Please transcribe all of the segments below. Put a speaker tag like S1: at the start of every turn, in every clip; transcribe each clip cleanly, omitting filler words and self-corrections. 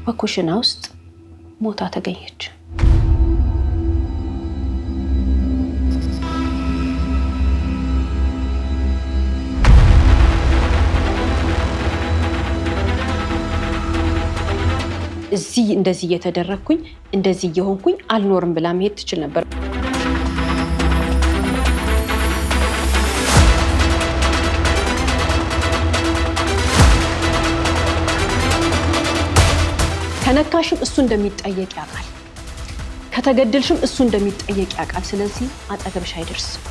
S1: በኩሽና ውስጥ ሞታ ተገኘች። እዚህ እንደዚህ እየተደረኩኝ እንደዚህ እየሆንኩኝ አልኖርም ብላ መሄድ ትችል ነበር። ከነካሽም እሱ እንደሚጠየቅ ያውቃል። ከተገደልሽም እሱ እንደሚጠየቅ ያውቃል። ስለዚህ አጠገብሽ አይደርስም።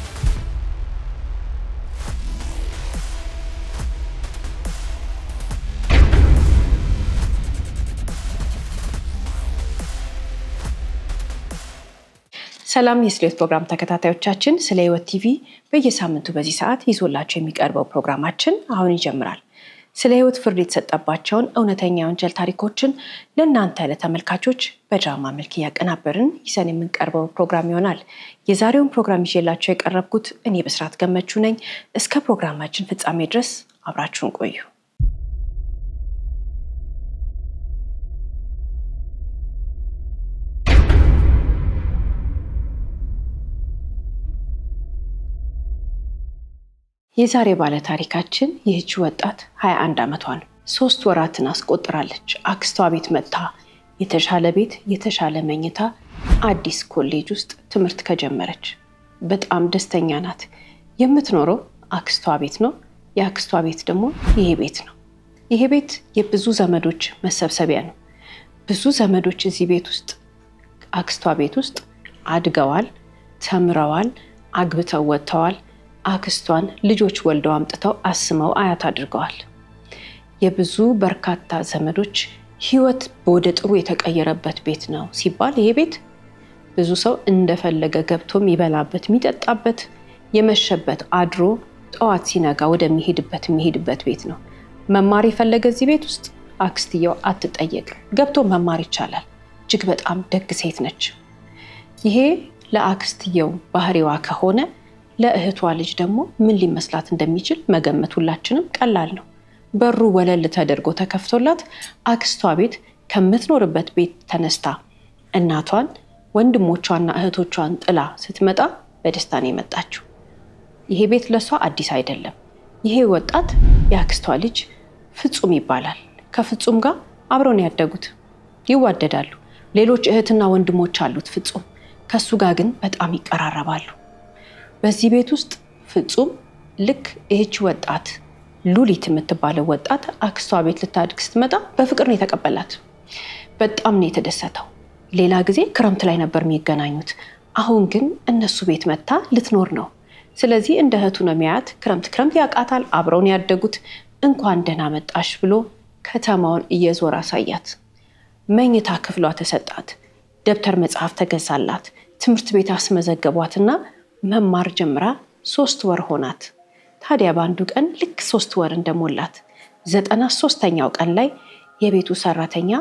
S1: ሰላም የስሌት ፕሮግራም ተከታታዮቻችን፣ ስለ ህይወት ቲቪ በየሳምንቱ በዚህ ሰዓት ይዞላችሁ የሚቀርበው ፕሮግራማችን አሁን ይጀምራል። ስለ ህይወት ፍርድ የተሰጠባቸውን እውነተኛ የወንጀል ታሪኮችን ለእናንተ ለተመልካቾች በድራማ መልክ እያቀናበርን ይዘን የምንቀርበው ፕሮግራም ይሆናል። የዛሬውን ፕሮግራም ይዤላችሁ የቀረብኩት እኔ በስራት ገመቹ ነኝ። እስከ ፕሮግራማችን ፍጻሜ ድረስ አብራችሁን ቆዩ። የዛሬ ባለ ታሪካችን ይህች ወጣት 21 ዓመቷ ነው። 3 ወራትን አስቆጥራለች። አክስቷ ቤት መጥታ የተሻለ ቤት፣ የተሻለ መኝታ፣ አዲስ ኮሌጅ ውስጥ ትምህርት ከጀመረች በጣም ደስተኛ ናት። የምትኖረው አክስቷ ቤት ነው። የአክስቷ ቤት ደግሞ ይሄ ቤት ነው። ይሄ ቤት የብዙ ዘመዶች መሰብሰቢያ ነው። ብዙ ዘመዶች እዚህ ቤት ውስጥ አክስቷ ቤት ውስጥ አድገዋል፣ ተምረዋል፣ አግብተው ወጥተዋል። አክስቷን ልጆች ወልደው አምጥተው አስመው አያት አድርገዋል። የብዙ በርካታ ዘመዶች ህይወት ወደ ጥሩ የተቀየረበት ቤት ነው ሲባል ይሄ ቤት ብዙ ሰው እንደፈለገ ገብቶ የሚበላበት የሚጠጣበት፣ የመሸበት አድሮ ጠዋት ሲነጋ የሚሄድበት ቤት ነው። መማር የፈለገ እዚህ ቤት ውስጥ አክስትየው አትጠየቅ፣ ገብቶ መማር ይቻላል። እጅግ በጣም ደግ ሴት ነች። ይሄ ለአክስትየው ባህሪዋ ከሆነ ለእህቷ ልጅ ደግሞ ምን ሊመስላት እንደሚችል መገመት ሁላችንም ቀላል ነው። በሩ ወለል ተደርጎ ተከፍቶላት አክስቷ ቤት ከምትኖርበት ቤት ተነስታ እናቷን ወንድሞቿና እህቶቿን ጥላ ስትመጣ በደስታ ነው የመጣችው። ይሄ ቤት ለሷ አዲስ አይደለም። ይሄ ወጣት የአክስቷ ልጅ ፍጹም ይባላል። ከፍጹም ጋር አብረው ነው ያደጉት፣ ይዋደዳሉ። ሌሎች እህትና ወንድሞች አሉት ፍጹም። ከሱ ጋር ግን በጣም ይቀራረባሉ። በዚህ ቤት ውስጥ ፍጹም ልክ ይህች ወጣት ሉሊት የምትባለው ወጣት አክስቷ ቤት ልታድግ ስትመጣ በፍቅር ነው የተቀበላት። በጣም ነው የተደሰተው። ሌላ ጊዜ ክረምት ላይ ነበር የሚገናኙት። አሁን ግን እነሱ ቤት መታ ልትኖር ነው። ስለዚህ እንደ እህቱ ነው የሚያያት። ክረምት ያውቃታል። አብረው ነው ያደጉት። እንኳን ደህና መጣሽ ብሎ ከተማውን እየዞረ አሳያት። መኝታ ክፍሏ ተሰጣት። ደብተር መጽሐፍ ተገዛላት። ትምህርት ቤት አስመዘገቧትና መማር ጀምራ 3 ወር ሆናት። ታዲያ በአንዱ ቀን ልክ 3 ወር እንደሞላት 93ኛው ቀን ላይ የቤቱ ሰራተኛ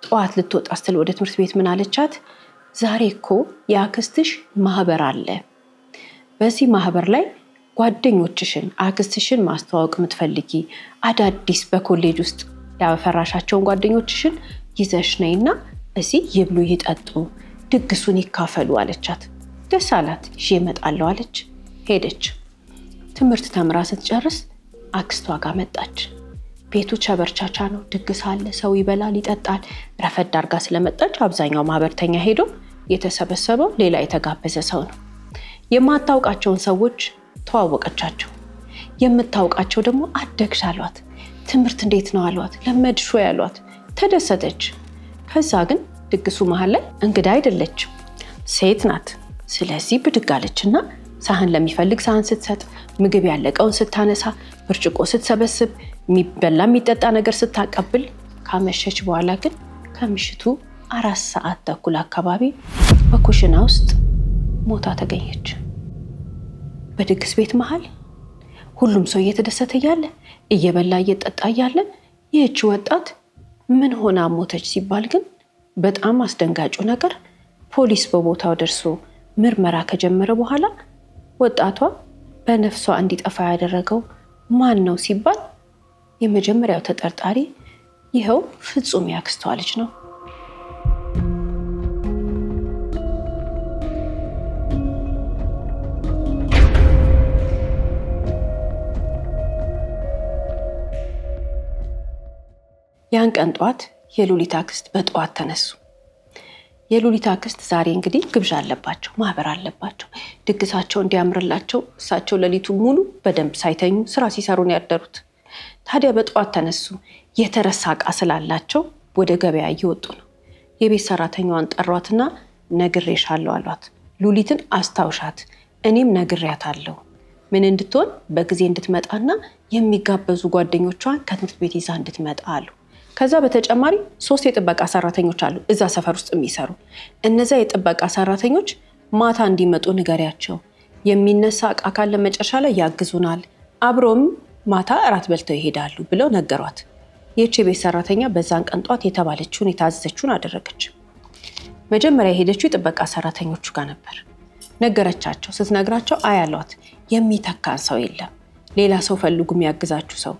S1: ጠዋት ልትወጣ ስትል ወደ ትምህርት ቤት ምን አለቻት? ዛሬ እኮ የአክስትሽ ማህበር አለ። በዚህ ማህበር ላይ ጓደኞችሽን፣ አክስትሽን ማስተዋወቅ የምትፈልጊ አዳዲስ በኮሌጅ ውስጥ ያፈራሻቸውን ጓደኞችሽን ይዘሽ ነይና እዚህ ይብሉ፣ ይጠጡ፣ ድግሱን ይካፈሉ አለቻት። ደስ አላት። ይዤ እመጣለሁ አለች። ሄደች። ትምህርት ተምራ ስትጨርስ አክስቷ ጋር መጣች። ቤቱ ቸበርቻቻ ነው። ድግስ አለ፣ ሰው ይበላል፣ ይጠጣል። ረፈድ አድርጋ ስለመጣች አብዛኛው ማህበርተኛ ሄዶ የተሰበሰበው ሌላ የተጋበዘ ሰው ነው። የማታውቃቸውን ሰዎች ተዋወቀቻቸው። የምታውቃቸው ደግሞ አደግሽ አሏት። ትምህርት እንዴት ነው አሏት። ለመድሾ ያሏት። ተደሰተች። ከዛ ግን ድግሱ መሀል ላይ እንግዳ አይደለችም፣ ሴት ናት። ስለዚህ ብድግ አለችና ሳህን ለሚፈልግ ሳህን ስትሰጥ፣ ምግብ ያለቀውን ስታነሳ፣ ብርጭቆ ስትሰበስብ፣ የሚበላ የሚጠጣ ነገር ስታቀብል ካመሸች በኋላ ግን ከምሽቱ 4 ሰዓት ተኩል አካባቢ በኩሽና ውስጥ ሞታ ተገኘች። በድግስ ቤት መሃል ሁሉም ሰው እየተደሰተ እያለ እየበላ እየጠጣ እያለ ይህች ወጣት ምን ሆና ሞተች ሲባል ግን በጣም አስደንጋጩ ነገር ፖሊስ በቦታው ደርሶ ምርመራ ከጀመረ በኋላ ወጣቷ በነፍሷ እንዲጠፋ ያደረገው ማን ነው ሲባል የመጀመሪያው ተጠርጣሪ ይኸው ፍጹም ያክስቷ ልጅ ነው። ያን ቀን ጧት የሉሊት አክስት በጠዋት ተነሱ። የሉሊት አክስት ዛሬ እንግዲህ ግብዣ አለባቸው፣ ማህበር አለባቸው። ድግሳቸው እንዲያምርላቸው እሳቸው ሌሊቱ ሙሉ በደንብ ሳይተኙ ስራ ሲሰሩ ነው ያደሩት። ታዲያ በጠዋት ተነሱ። የተረሳ ዕቃ ስላላቸው ወደ ገበያ እየወጡ ነው። የቤት ሰራተኛዋን ጠሯትና ነግሬሻለሁ አሏት። ሉሊትን አስታውሻት፣ እኔም ነግሬያታለሁ ምን እንድትሆን በጊዜ እንድትመጣና የሚጋበዙ ጓደኞቿን ከትምህርት ቤት ይዛ እንድትመጣ አሉ። ከዛ በተጨማሪ 3 የጥበቃ ሰራተኞች አሉ እዛ ሰፈር ውስጥ የሚሰሩ። እነዛ የጥበቃ ሰራተኞች ማታ እንዲመጡ ንገሪያቸው፣ የሚነሳ ዕቃ ካለ መጨረሻ ላይ ያግዙናል፣ አብሮም ማታ እራት በልተው ይሄዳሉ ብለው ነገሯት። ይህች የቤት ሰራተኛ በዛን ቀን ጧት የተባለችውን የታዘዘችውን አደረገች። መጀመሪያ የሄደችው የጥበቃ ሰራተኞቹ ጋር ነበር። ነገረቻቸው። ስትነግራቸው አያሏት የሚተካን ሰው የለም፣ ሌላ ሰው ፈልጉ የሚያግዛችሁ ሰው፣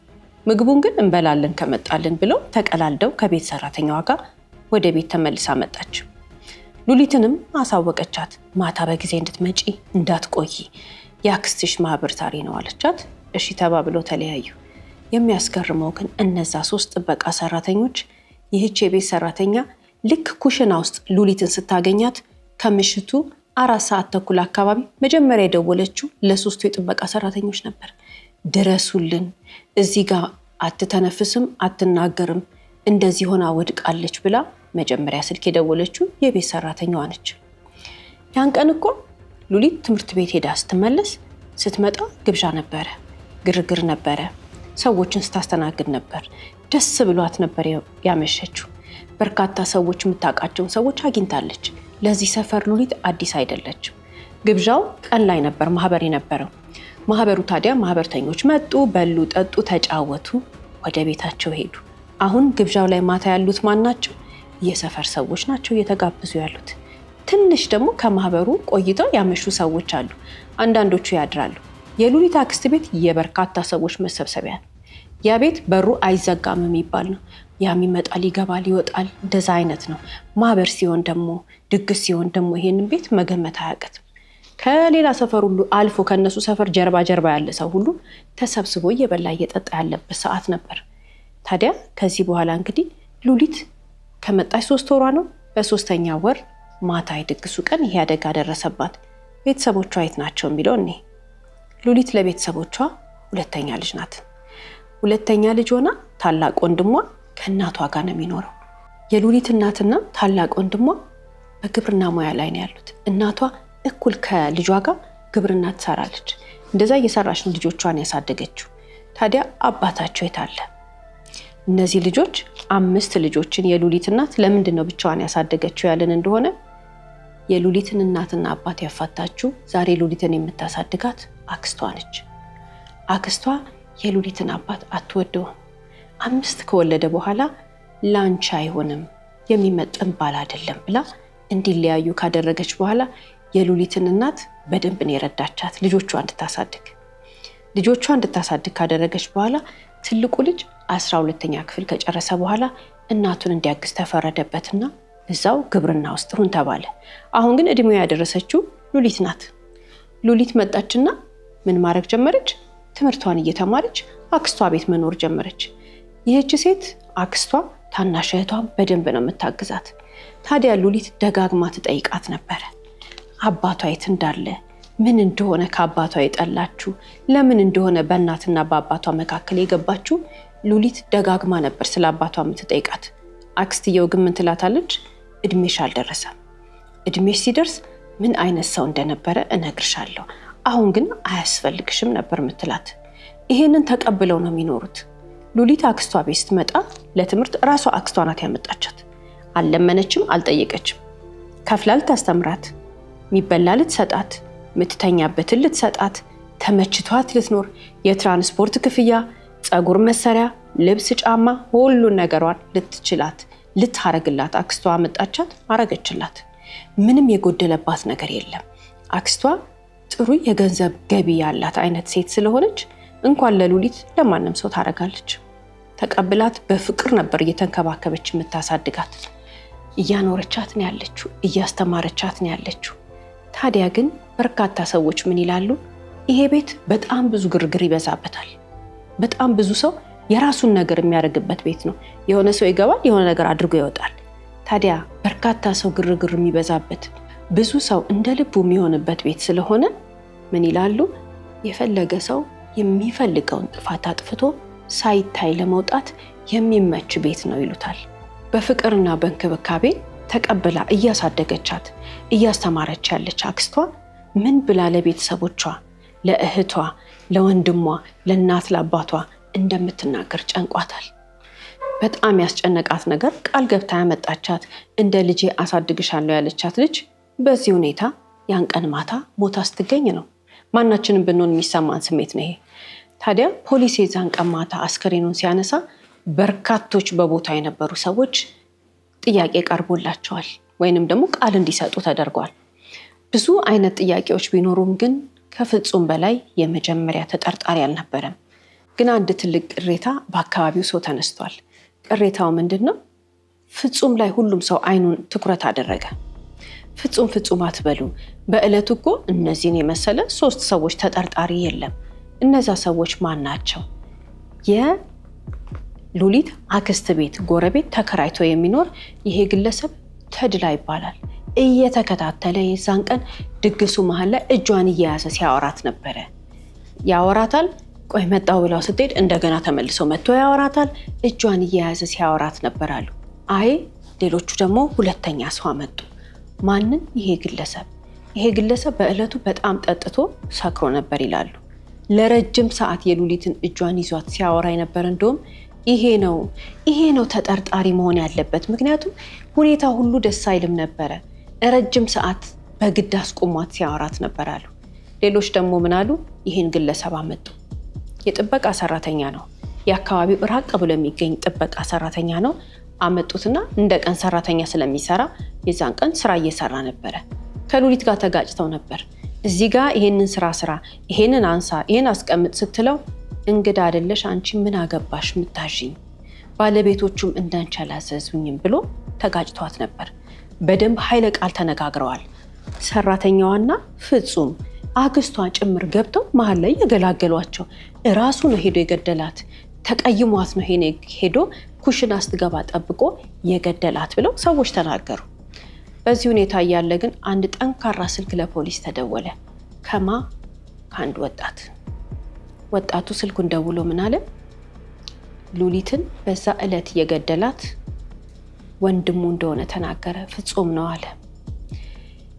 S1: ምግቡን ግን እንበላለን ከመጣልን ብለው ተቀላልደው ከቤት ሰራተኛዋ ጋር ወደ ቤት ተመልሳ መጣች። ሉሊትንም አሳወቀቻት። ማታ በጊዜ እንድትመጪ እንዳትቆይ፣ የአክስትሽ ማህበር ዛሬ ነው አለቻት። እሺ ተባብለው ተለያዩ። የሚያስገርመው ግን እነዛ 3 ጥበቃ ሰራተኞች ይህች የቤት ሰራተኛ ልክ ኩሽና ውስጥ ሉሊትን ስታገኛት ከምሽቱ 4 ሰዓት ተኩል አካባቢ መጀመሪያ የደወለችው ለ3ቱ የጥበቃ ሰራተኞች ነበር። ድረሱልን፣ እዚህ ጋር አትተነፍስም፣ አትናገርም፣ እንደዚህ ሆና ወድቃለች ብላ መጀመሪያ ስልክ የደወለችው የቤት ሰራተኛዋ ነች። ያን ቀን እኮ ሉሊት ትምህርት ቤት ሄዳ ስትመለስ ስትመጣ ግብዣ ነበረ፣ ግርግር ነበረ፣ ሰዎችን ስታስተናግድ ነበር። ደስ ብሏት ነበር ያመሸችው። በርካታ ሰዎች፣ የምታውቃቸውን ሰዎች አግኝታለች። ለዚህ ሰፈር ሉሊት አዲስ አይደለችም። ግብዣው ቀን ላይ ነበር ማህበር የነበረው። ማህበሩ ታዲያ ማህበርተኞች መጡ፣ በሉ፣ ጠጡ፣ ተጫወቱ፣ ወደ ቤታቸው ሄዱ። አሁን ግብዣው ላይ ማታ ያሉት ማን ናቸው? የሰፈር ሰዎች ናቸው እየተጋበዙ ያሉት። ትንሽ ደግሞ ከማህበሩ ቆይተው ያመሹ ሰዎች አሉ። አንዳንዶቹ ያድራሉ። የሉሊት አክስት ቤት የበርካታ ሰዎች መሰብሰቢያ ነው። ያ ቤት በሩ አይዘጋም የሚባል ነው። ያም ይመጣል፣ ይገባል፣ ይወጣል፣ እንደዛ አይነት ነው። ማህበር ሲሆን ደግሞ ድግስ ሲሆን ደግሞ ይሄንን ቤት መገመት አያቅትም። ከሌላ ሰፈር ሁሉ አልፎ ከነሱ ሰፈር ጀርባ ያለ ሰው ሁሉ ተሰብስቦ እየበላ እየጠጣ ያለበት ሰዓት ነበር። ታዲያ ከዚህ በኋላ እንግዲህ ሉሊት ከመጣች 3 ወሯ ነው። በ3ኛ ወር ማታ የድግሱ ቀን ይሄ አደጋ ደረሰባት። ቤተሰቦቿ የት ናቸው የሚለው እኔ ሉሊት ለቤተሰቦቿ 2ኛ ልጅ ናት። 2ኛ ልጅ ሆና ታላቅ ወንድሟ ከእናቷ ጋር ነው የሚኖረው። የሉሊት እናትና ታላቅ ወንድሟ በግብርና ሙያ ላይ ነው ያሉት። እናቷ እኩል ከልጇ ጋር ግብርና ትሰራለች። እንደዛ እየሰራች ነው ልጆቿን ያሳደገችው። ታዲያ አባታቸው የት አለ? እነዚህ ልጆች 5 ልጆችን የሉሊት እናት ለምንድን ነው ብቻዋን ያሳደገችው ያለን እንደሆነ የሉሊትን እናትና አባት ያፋታችው ዛሬ ሉሊትን የምታሳድጋት አክስቷ ነች። አክስቷ የሉሊትን አባት አትወደውም። 5 ከወለደ በኋላ ላንቺ አይሆንም፣ የሚመጥን ባል አይደለም ብላ እንዲለያዩ ካደረገች በኋላ የሉሊትን እናት በደንብ ነው የረዳቻት ልጆቿ እንድታሳድግ ካደረገች በኋላ ትልቁ ልጅ 12ኛ ክፍል ከጨረሰ በኋላ እናቱን እንዲያግዝ ተፈረደበትና እዛው ግብርና ውስጥ ሁን ተባለ። አሁን ግን እድሜዋ ያደረሰችው ሉሊት ናት። ሉሊት መጣችና ምን ማድረግ ጀመረች? ትምህርቷን እየተማረች አክስቷ ቤት መኖር ጀመረች። ይህች ሴት አክስቷ ታናሽ እህቷን በደንብ ነው የምታግዛት። ታዲያ ሉሊት ደጋግማ ትጠይቃት ነበረ አባቷ የት እንዳለ፣ ምን እንደሆነ ከአባቷ የጠላችሁ፣ ለምን እንደሆነ በእናትና በአባቷ መካከል የገባችሁ ሉሊት ደጋግማ ነበር ስለ አባቷ የምትጠይቃት። አክስትየው ግን ምን ትላታለች? እድሜሽ አልደረሰም፣ እድሜሽ ሲደርስ ምን አይነት ሰው እንደነበረ እነግርሻለሁ፣ አሁን ግን አያስፈልግሽም ነበር ምትላት። ይሄንን ተቀብለው ነው የሚኖሩት። ሉሊት አክስቷ ቤት ስትመጣ ለትምህርት ራሷ አክስቷ ናት ያመጣቻት። አልለመነችም፣ አልጠየቀችም። ከፍላ ልታስተምራት፣ የሚበላ ልትሰጣት፣ ምትተኛበትን ልትሰጣት፣ ተመችቷት ልትኖር፣ የትራንስፖርት ክፍያ፣ ፀጉር መሰሪያ፣ ልብስ፣ ጫማ፣ ሁሉን ነገሯን ልትችላት ልታረግላት አክስቷ አመጣቻት፣ አረገችላት። ምንም የጎደለባት ነገር የለም። አክስቷ ጥሩ የገንዘብ ገቢ ያላት አይነት ሴት ስለሆነች እንኳን ለሉሊት ለማንም ሰው ታረጋለች። ተቀብላት በፍቅር ነበር እየተንከባከበች የምታሳድጋት። እያኖረቻት ነው ያለችው፣ እያስተማረቻት ነው ያለችው። ታዲያ ግን በርካታ ሰዎች ምን ይላሉ? ይሄ ቤት በጣም ብዙ ግርግር ይበዛበታል። በጣም ብዙ ሰው የራሱን ነገር የሚያደርግበት ቤት ነው። የሆነ ሰው ይገባል፣ የሆነ ነገር አድርጎ ይወጣል። ታዲያ በርካታ ሰው ግርግር የሚበዛበት ብዙ ሰው እንደ ልቡ የሚሆንበት ቤት ስለሆነ ምን ይላሉ? የፈለገ ሰው የሚፈልገውን ጥፋት አጥፍቶ ሳይታይ ለመውጣት የሚመች ቤት ነው ይሉታል። በፍቅርና በእንክብካቤ ተቀብላ እያሳደገቻት እያስተማረች ያለች አክስቷ ምን ብላ ለቤተሰቦቿ፣ ለእህቷ፣ ለወንድሟ፣ ለእናት ለአባቷ እንደምትናገር ጨንቋታል። በጣም ያስጨነቃት ነገር ቃል ገብታ ያመጣቻት እንደ ልጄ አሳድግሻለሁ ያለቻት ልጅ በዚህ ሁኔታ ያን ቀን ማታ ሞታ ስትገኝ ነው። ማናችንም ብንሆን የሚሰማን ስሜት ነው ይሄ። ታዲያ ፖሊስ የዛን ቀን ማታ አስከሬኑን ሲያነሳ በርካቶች በቦታ የነበሩ ሰዎች ጥያቄ ቀርቦላቸዋል፣ ወይንም ደግሞ ቃል እንዲሰጡ ተደርጓል። ብዙ አይነት ጥያቄዎች ቢኖሩም ግን ከፍጹም በላይ የመጀመሪያ ተጠርጣሪ አልነበረም። ግን አንድ ትልቅ ቅሬታ በአካባቢው ሰው ተነስቷል። ቅሬታው ምንድን ነው? ፍጹም ላይ ሁሉም ሰው አይኑን ትኩረት አደረገ። ፍጹም አትበሉ፣ በዕለቱ እኮ እነዚህን የመሰለ 3 ሰዎች ተጠርጣሪ የለም። እነዛ ሰዎች ማን ናቸው? የሉሊት አክስት ቤት ጎረቤት ተከራይቶ የሚኖር ይሄ ግለሰብ ተድላ ይባላል። እየተከታተለ የዛን ቀን ድግሱ መሀል ላይ እጇን እየያዘ ሲያወራት ነበረ። ያወራታል። ቆይ መጣው ብላው ስትሄድ እንደገና ተመልሶ መጥቶ ያወራታል። እጇን እየያዘ ሲያወራት ነበራሉ። አይ ሌሎቹ ደግሞ ሁለተኛ ሰው መጡ። ማንን? ይሄ ግለሰብ በዕለቱ በጣም ጠጥቶ ሰክሮ ነበር ይላሉ። ለረጅም ሰዓት የሉሊትን እጇን ይዟት ሲያወራ የነበረ እንደውም ይሄ ነው ተጠርጣሪ መሆን ያለበት። ምክንያቱም ሁኔታ ሁሉ ደስ አይልም ነበረ። ረጅም ሰዓት በግድ አስቆሟት ሲያወራት ነበር አሉ። ሌሎች ደግሞ ምን አሉ? ይሄን ግለሰብ አመጡ። የጥበቃ ሰራተኛ ነው። የአካባቢው ራቅ ብሎ የሚገኝ ጥበቃ ሰራተኛ ነው። አመጡትና እንደ ቀን ሰራተኛ ስለሚሰራ የዛን ቀን ስራ እየሰራ ነበረ። ከሉሊት ጋር ተጋጭተው ነበር። እዚህ ጋር ይሄንን ስራ፣ ይሄንን አንሳ፣ ይሄን አስቀምጥ ስትለው እንግዳ አይደለሽ አንቺ ምን አገባሽ ምታዥኝ፣ ባለቤቶቹም እንዳንቺ አላዘዙኝም ብሎ ተጋጭቷት ነበር። በደንብ ኃይለ ቃል ተነጋግረዋል። ሰራተኛዋና ፍጹም አክስቷ ጭምር ገብተው መሀል ላይ የገላገሏቸው። እራሱ ነው ሄዶ የገደላት። ተቀይሟት ነው ሄዶ ኩሽና ስትገባ ጠብቆ የገደላት ብለው ሰዎች ተናገሩ። በዚህ ሁኔታ እያለ ግን አንድ ጠንካራ ስልክ ለፖሊስ ተደወለ። ከአንድ ወጣቱ ስልኩን ደውሎ ምን አለ? ሉሊትን በዛ ዕለት የገደላት ወንድሙ እንደሆነ ተናገረ። ፍጹም ነው አለ።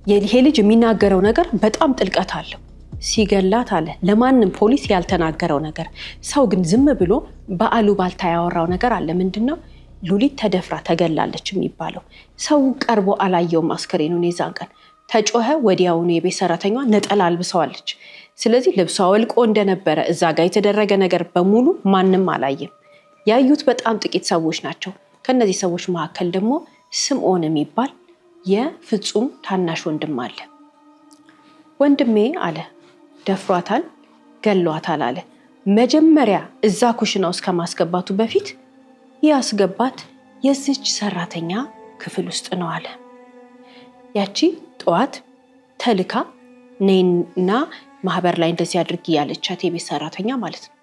S1: ይሄ ልጅ የሚናገረው ነገር በጣም ጥልቀት አለው። ሲገላት አለ ለማንም ፖሊስ ያልተናገረው ነገር፣ ሰው ግን ዝም ብሎ በአሉባልታ ያወራው ነገር አለ። ምንድነው? ሉሊት ተደፍራ ተገላለች የሚባለው። ሰው ቀርቦ አላየውም አስከሬኑን። የዛን ቀን ተጮኸ። ወዲያውኑ የቤት ሰራተኛዋ ነጠላ አልብሰዋለች። ስለዚህ ልብሷ ወልቆ እንደነበረ እዛ ጋር የተደረገ ነገር በሙሉ ማንም አላየም። ያዩት በጣም ጥቂት ሰዎች ናቸው። ከነዚህ ሰዎች መካከል ደግሞ ስምዖን የሚባል የፍጹም ታናሽ ወንድም አለ። ወንድሜ አለ ደፍሯታል፣ ገሏታል አለ። መጀመሪያ እዛ ኩሽና ውስጥ ከማስገባቱ በፊት ያስገባት የዚች ሰራተኛ ክፍል ውስጥ ነው አለ። ያቺ ጠዋት ተልካ ነይና ማህበር ላይ እንደዚህ አድርጊ ያለቻት የቤት ሰራተኛ ማለት ነው።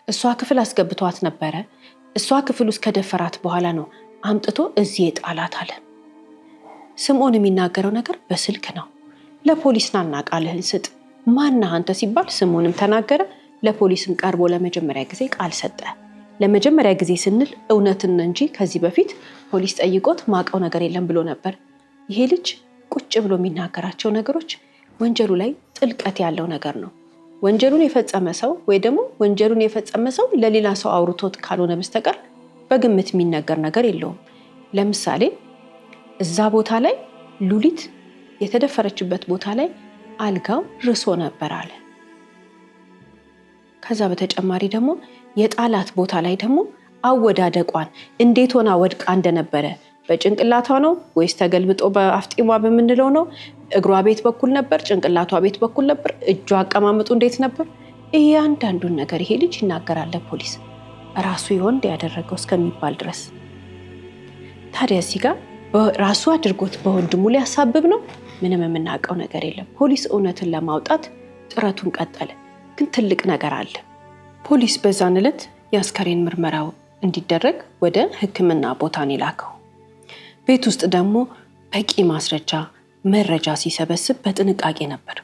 S1: እሷ ክፍል አስገብቷት ነበረ። እሷ ክፍል ውስጥ ከደፈራት በኋላ ነው አምጥቶ እዚህ የጣላት አለ። ስምዖን የሚናገረው ነገር በስልክ ነው። ለፖሊስ ናና ቃልህን ስጥ፣ ማነህ አንተ ሲባል ስምዖንም ተናገረ። ለፖሊስም ቀርቦ ለመጀመሪያ ጊዜ ቃል ሰጠ። ለመጀመሪያ ጊዜ ስንል እውነትን እንጂ ከዚህ በፊት ፖሊስ ጠይቆት ማቀው ነገር የለም ብሎ ነበር። ይሄ ልጅ ቁጭ ብሎ የሚናገራቸው ነገሮች ወንጀሉ ላይ ጥልቀት ያለው ነገር ነው። ወንጀሉን የፈጸመ ሰው ወይ ደግሞ ወንጀሉን የፈጸመ ሰው ለሌላ ሰው አውርቶት ካልሆነ በስተቀር በግምት የሚነገር ነገር የለውም። ለምሳሌ እዛ ቦታ ላይ ሉሊት የተደፈረችበት ቦታ ላይ አልጋው ርሶ ነበር አለ። ከዛ በተጨማሪ ደግሞ የጣላት ቦታ ላይ ደግሞ አወዳደቋን እንዴት ሆና ወድቃ እንደነበረ፣ በጭንቅላቷ ነው ወይስ ተገልብጦ በአፍጢሟ በምንለው ነው? እግሯ ቤት በኩል ነበር፣ ጭንቅላቷ ቤት በኩል ነበር፣ እጇ አቀማመጡ እንዴት ነበር? እያንዳንዱን ነገር ይሄ ልጅ ይናገራል ለፖሊስ። ራሱ ይሆን ያደረገው እስከሚባል ድረስ። ታዲያ እዚህ ጋር ራሱ አድርጎት በወንድሙ ሊያሳብብ ነው? ምንም የምናውቀው ነገር የለም። ፖሊስ እውነትን ለማውጣት ጥረቱን ቀጠለ። ግን ትልቅ ነገር አለ። ፖሊስ በዛን ዕለት የአስከሬን ምርመራው እንዲደረግ ወደ ሕክምና ቦታን የላከው። ቤት ውስጥ ደግሞ በቂ ማስረጃ መረጃ ሲሰበስብ በጥንቃቄ ነበር።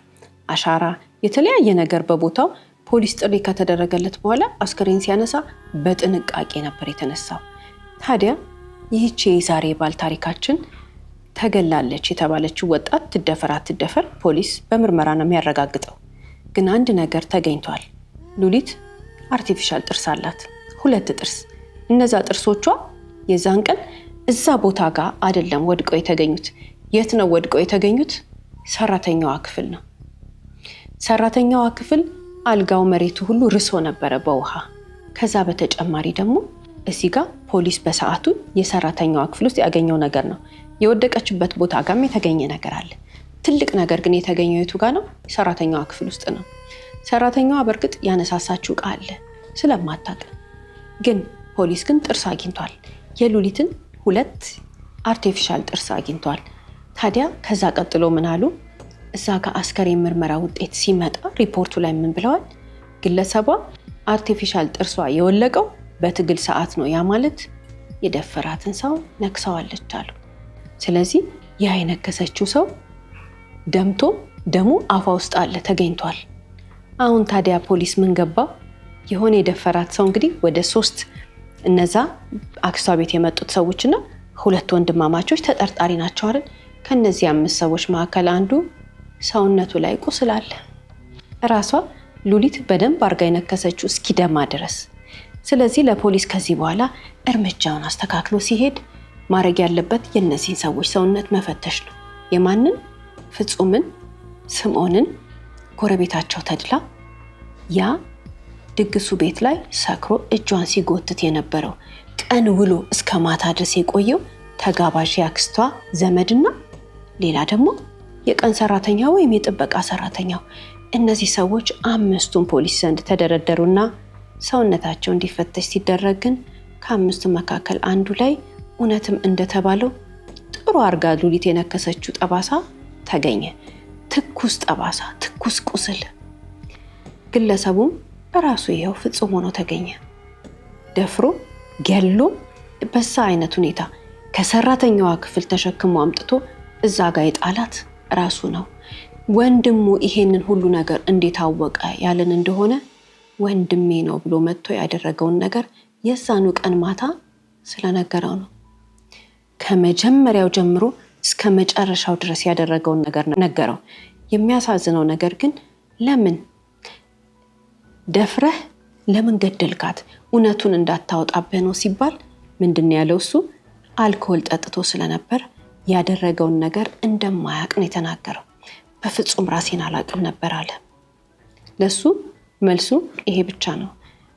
S1: አሻራ፣ የተለያየ ነገር በቦታው ፖሊስ ጥሪ ከተደረገለት በኋላ አስከሬን ሲያነሳ በጥንቃቄ ነበር የተነሳው። ታዲያ ይህች የዛሬ ባል ታሪካችን ተገላለች የተባለችው ወጣት ትደፈር አትደፈር ፖሊስ በምርመራ ነው የሚያረጋግጠው። ግን አንድ ነገር ተገኝቷል። ሉሊት አርቲፊሻል ጥርስ አላት፣ 2 ጥርስ። እነዛ ጥርሶቿ የዛን ቀን እዛ ቦታ ጋር አይደለም ወድቀው የተገኙት። የት ነው ወድቀው የተገኙት? ሰራተኛዋ ክፍል ነው። ሰራተኛዋ ክፍል አልጋው፣ መሬቱ ሁሉ ርሶ ነበረ በውሃ። ከዛ በተጨማሪ ደግሞ እዚህ ጋር ፖሊስ በሰዓቱ የሰራተኛዋ ክፍል ውስጥ ያገኘው ነገር ነው። የወደቀችበት ቦታ ጋርም የተገኘ ነገር አለ። ትልቅ ነገር ግን የተገኘው የቱ ጋር ነው? ሰራተኛዋ ክፍል ውስጥ ነው። ሰራተኛዋ በእርግጥ ያነሳሳችው ዕቃ አለ ስለማታውቅ፣ ግን ፖሊስ ግን ጥርስ አግኝቷል። የሉሊትን 2 አርቲፊሻል ጥርስ አግኝቷል። ታዲያ ከዛ ቀጥሎ ምን አሉ? እዛ ጋር አስከሬን ምርመራ ውጤት ሲመጣ ሪፖርቱ ላይ ምን ብለዋል? ግለሰቧ አርቲፊሻል ጥርሷ የወለቀው በትግል ሰዓት ነው። ያ ማለት የደፈራትን ሰው ነክሰዋለች አሉ። ስለዚህ ያ የነከሰችው ሰው ደምቶ ደሙ አፏ ውስጥ አለ ተገኝቷል። አሁን ታዲያ ፖሊስ ምን ገባው? የሆነ የደፈራት ሰው እንግዲህ ወደ 3 እነዛ አክስቷ ቤት የመጡት ሰዎችና 2 ወንድማማቾች ተጠርጣሪ ናቸው አይደል? ከነዚህ 5 ሰዎች መካከል አንዱ ሰውነቱ ላይ ቁስል አለ። ራሷ ሉሊት በደንብ አርጋ የነከሰችው እስኪደማ ድረስ። ስለዚህ ለፖሊስ ከዚህ በኋላ እርምጃውን አስተካክሎ ሲሄድ ማድረግ ያለበት የእነዚህን ሰዎች ሰውነት መፈተሽ ነው። የማንን? ፍጹምን፣ ስምዖንን፣ ጎረቤታቸው ተድላ፣ ያ ድግሱ ቤት ላይ ሰክሮ እጇን ሲጎትት የነበረው ቀን ውሎ እስከ ማታ ድረስ የቆየው ተጋባዥ ያክስቷ ዘመድና ሌላ ደግሞ የቀን ሰራተኛ ወይም የጥበቃ ሰራተኛው። እነዚህ ሰዎች 5ቱም ፖሊስ ዘንድ ተደረደሩና ሰውነታቸው እንዲፈተሽ ሲደረግ ግን ከ5ቱ መካከል አንዱ ላይ እውነትም እንደተባለው ጥሩ አርጋ ሉሊት የነከሰችው ጠባሳ ተገኘ። ትኩስ ጠባሳ፣ ትኩስ ቁስል። ግለሰቡም በራሱ ይኸው ፍጹም ሆኖ ተገኘ። ደፍሮ ገሎ በዛ አይነት ሁኔታ ከሰራተኛዋ ክፍል ተሸክሞ አምጥቶ እዛ ጋር የጣላት ራሱ ነው። ወንድሙ ይሄንን ሁሉ ነገር እንዴት አወቀ ያለን እንደሆነ ወንድሜ ነው ብሎ መጥቶ ያደረገውን ነገር የዛኑ ቀን ማታ ስለነገረው ነው። ከመጀመሪያው ጀምሮ እስከ መጨረሻው ድረስ ያደረገውን ነገር ነገረው። የሚያሳዝነው ነገር ግን ለምን ደፍረህ ለምን ገደልካት? እውነቱን እንዳታወጣብህ ነው ሲባል ምንድን ያለው? እሱ አልኮል ጠጥቶ ስለነበር ያደረገውን ነገር እንደማያውቅ ነው የተናገረው። በፍጹም ራሴን አላውቅም ነበር አለ። ለሱ መልሱ ይሄ ብቻ ነው።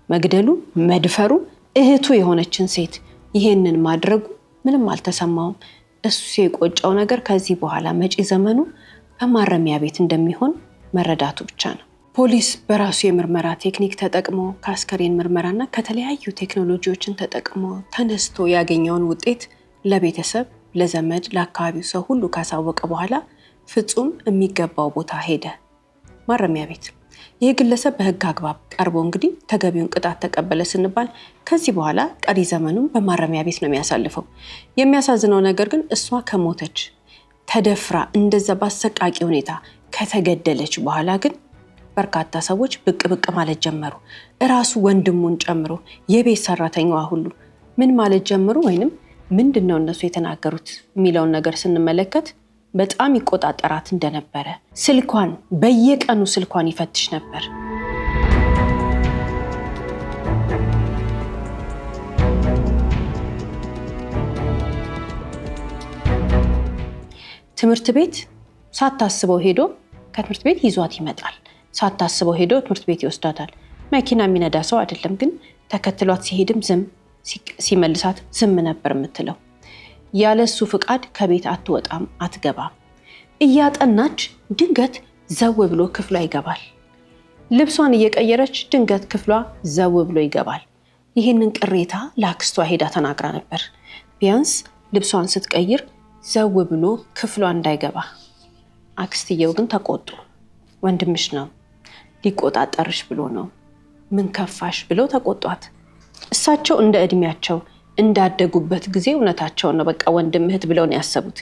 S1: መግደሉ፣ መድፈሩ፣ እህቱ የሆነችን ሴት ይሄንን ማድረጉ ምንም አልተሰማውም። እሱ የቆጨው ነገር ከዚህ በኋላ መጪ ዘመኑ በማረሚያ ቤት እንደሚሆን መረዳቱ ብቻ ነው። ፖሊስ በራሱ የምርመራ ቴክኒክ ተጠቅሞ ከአስከሬን ምርመራና ከተለያዩ ቴክኖሎጂዎችን ተጠቅሞ ተነስቶ ያገኘውን ውጤት ለቤተሰብ፣ ለዘመድ፣ ለአካባቢው ሰው ሁሉ ካሳወቀ በኋላ ፍጹም የሚገባው ቦታ ሄደ፣ ማረሚያ ቤት። ይህ ግለሰብ በህግ አግባብ ቀርቦ እንግዲህ ተገቢውን ቅጣት ተቀበለ ስንባል ከዚህ በኋላ ቀሪ ዘመኑን በማረሚያ ቤት ነው የሚያሳልፈው። የሚያሳዝነው ነገር ግን እሷ ከሞተች ተደፍራ እንደዛ በአሰቃቂ ሁኔታ ከተገደለች በኋላ ግን በርካታ ሰዎች ብቅ ብቅ ማለት ጀመሩ። እራሱ ወንድሙን ጨምሮ የቤት ሰራተኛዋ ሁሉ ምን ማለት ጀመሩ? ወይንም ምንድነው እነሱ የተናገሩት የሚለውን ነገር ስንመለከት በጣም ይቆጣጠራት እንደነበረ፣ ስልኳን በየቀኑ ስልኳን ይፈትሽ ነበር። ትምህርት ቤት ሳታስበው ሄዶ ከትምህርት ቤት ይዟት ይመጣል። ሳታስበው ሄዶ ትምህርት ቤት ይወስዳታል። መኪና የሚነዳ ሰው አይደለም፣ ግን ተከትሏት ሲሄድም ዝም ሲመልሳት ዝም ነበር የምትለው። ያለሱ ፍቃድ ከቤት አትወጣም፣ አትገባም። እያጠናች ድንገት ዘው ብሎ ክፍሏ ይገባል። ልብሷን እየቀየረች ድንገት ክፍሏ ዘው ብሎ ይገባል። ይህንን ቅሬታ ለአክስቷ ሄዳ ተናግራ ነበር። ቢያንስ ልብሷን ስትቀይር ዘው ብሎ ክፍሏ እንዳይገባ። አክስትየው ግን ተቆጡ። ወንድምሽ ነው ሊቆጣጠርሽ ብሎ ነው፣ ምን ከፋሽ ብለው ተቆጧት። እሳቸው እንደ እድሜያቸው እንዳደጉበት ጊዜ እውነታቸውን ነው፣ በቃ ወንድም እህት ብለው ነው ያሰቡት።